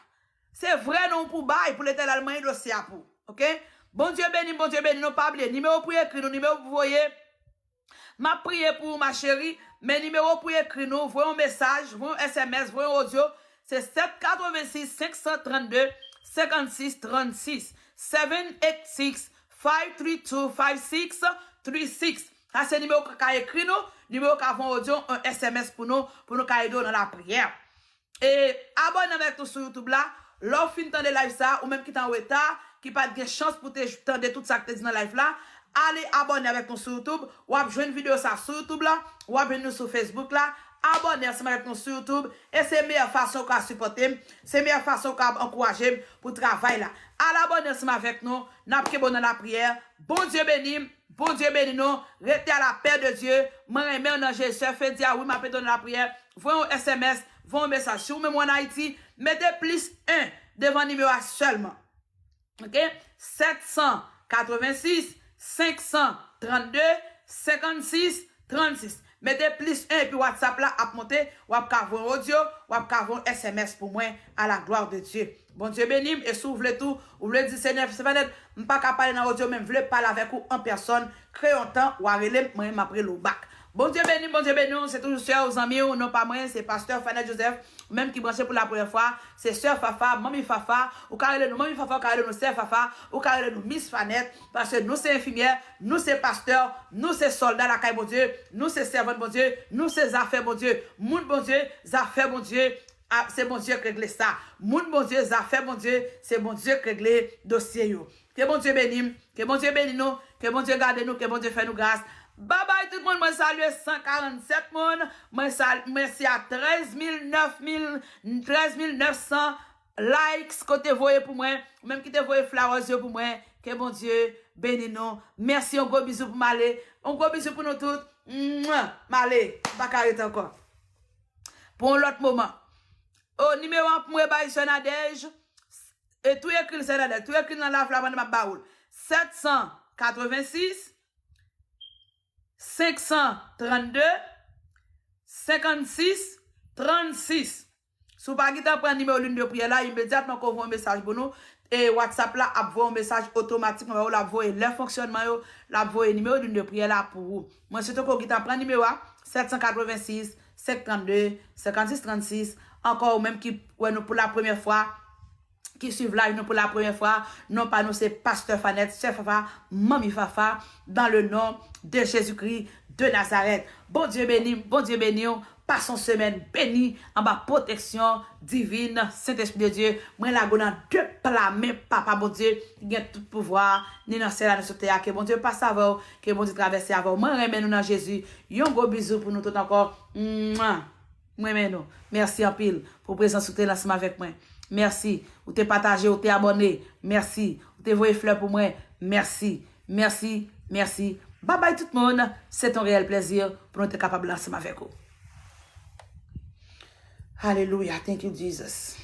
C'est vrai non pour bail pour l'été là le moyen dossier pour. OK? Bon Dieu béni, non pas oublier numéro pour écrire, numéro pour voyer. M'a prié pour ma chérie, mes numéros pour écrire nous, voyez un message, voyez un SMS, voyez un audio, c'est 786 532 56 36 786 532 5636. Ça c'est numéro qu'a écrit nous, numéro qu'a fait audio, un SMS pour nous aider dans la prière. Et abonnez avec nous sur YouTube là, l'offre fin de live ça ou même qui t'en retard, qui pas de chance pour te tendre tout ça que te dit dans live là. Allez abonner avec nous sur YouTube, ou jouer une vidéo ça sur YouTube là, ou nous sur Facebook là, abonnez avec nous sur YouTube, et c'est la meilleure façon qu'à supporter, c'est la meilleure façon qu'à encourager pour le travail là. Allez abonner avec nous, n'a pas bon dans la prière, bon Dieu béni nous, restez à la paix de Dieu, moi remets dans Jésus, fait dire oui, m'a fait donner la prière, voyez un SMS, voyez un message, si vous mettez en Haïti, mettez plus 1 devant numéro seulement. OK? 786 532 56 36. Mettez plus 1 et puis WhatsApp là à monter, ou à avoir audio, ou à avoir SMS pour moi à la gloire de Dieu. Bon Dieu béni, et si vous voulez tout, vous voulez dire Seigneur, c'est pas net, pas qu'à parler dans audio, même vous voulez parler avec vous en personne, créez un temps ou à relais, moi après le bac. Bon Dieu béni, c'est toujours sœur aux amis, ou non pas moi, c'est pasteur Fanette Joseph, même qui branché pour la première fois, c'est sœur Fafa, mamie Fafa, ou carré nous mamie Fafa, carré nous sœur Fafa, ou carré nous Miss Fanette, parce que nous c'est infirmière, nous c'est pasteur, nous c'est soldat la caille bon Dieu, nous c'est servant bon Dieu, nous c'est affaires bon Dieu, moun bon Dieu, affaires bon Dieu, c'est bon Dieu qui règle ça. Moun bon Dieu, affaires bon Dieu, c'est bon Dieu qui règle dossier yo. Que bon Dieu bénisse, que bon Dieu bénisse nous, que bon Dieu garde nous, que bon Dieu fait nous grâce. Bye bye tout le monde, moi salue 147 monde, merci à 13 900 likes côté voyez pour moi, même qui te voyez fleurs pour moi, que bon Dieu bénisse nous. Merci, un gros bisou pour Malé, un gros bisou pour nous toutes. Malé, pas carré encore. Pour l'autre moment. Au numéro 1 pour moi, Sonadège, et tout écrit Sonadège, tout écrit dans la flamme de ma baoule. 786 532 56 36. Si vous n'avez pas pris numéro de prière là, immédiatement qu'on voit un message pour nous. Et WhatsApp là, a un message automatiquement. La voix le fonctionnement, la voix numéro de prière là pour vous. Moi, c'est tout qu'on prend numéro 786 532 56 36. Encore même qui, ouais, nous pour la première fois. Qui suivent là, nous pour la première fois, non pas nous, c'est Pasteur Fanette, Chef Fafa, Mami Fafa, dans le nom de Jésus-Christ de Nazareth. Bon Dieu béni, passons semaine bénie, en bas protection divine, Saint-Esprit de Dieu. Moi, la dans deux plats, mais papa, bon Dieu, il a tout pouvoir, ni dans celle-là, ni sur terre, que bon Dieu passe avant, que bon Dieu traverse avant. Moi, remets nous dans Jésus. Un gros bisou pour nous tout encore. Moi, nous. Merci en pile pour présence soutenir l'ensemble avec moi. Merci. Ou t'es partagé, ou t'es abonné. Merci. Ou t'es voyé fleur pour moi. Merci. Merci. Merci. Bye bye tout le monde. C'est un réel plaisir pour nous être capable d'ensemble avec vous. Alléluia. Thank you, Jesus.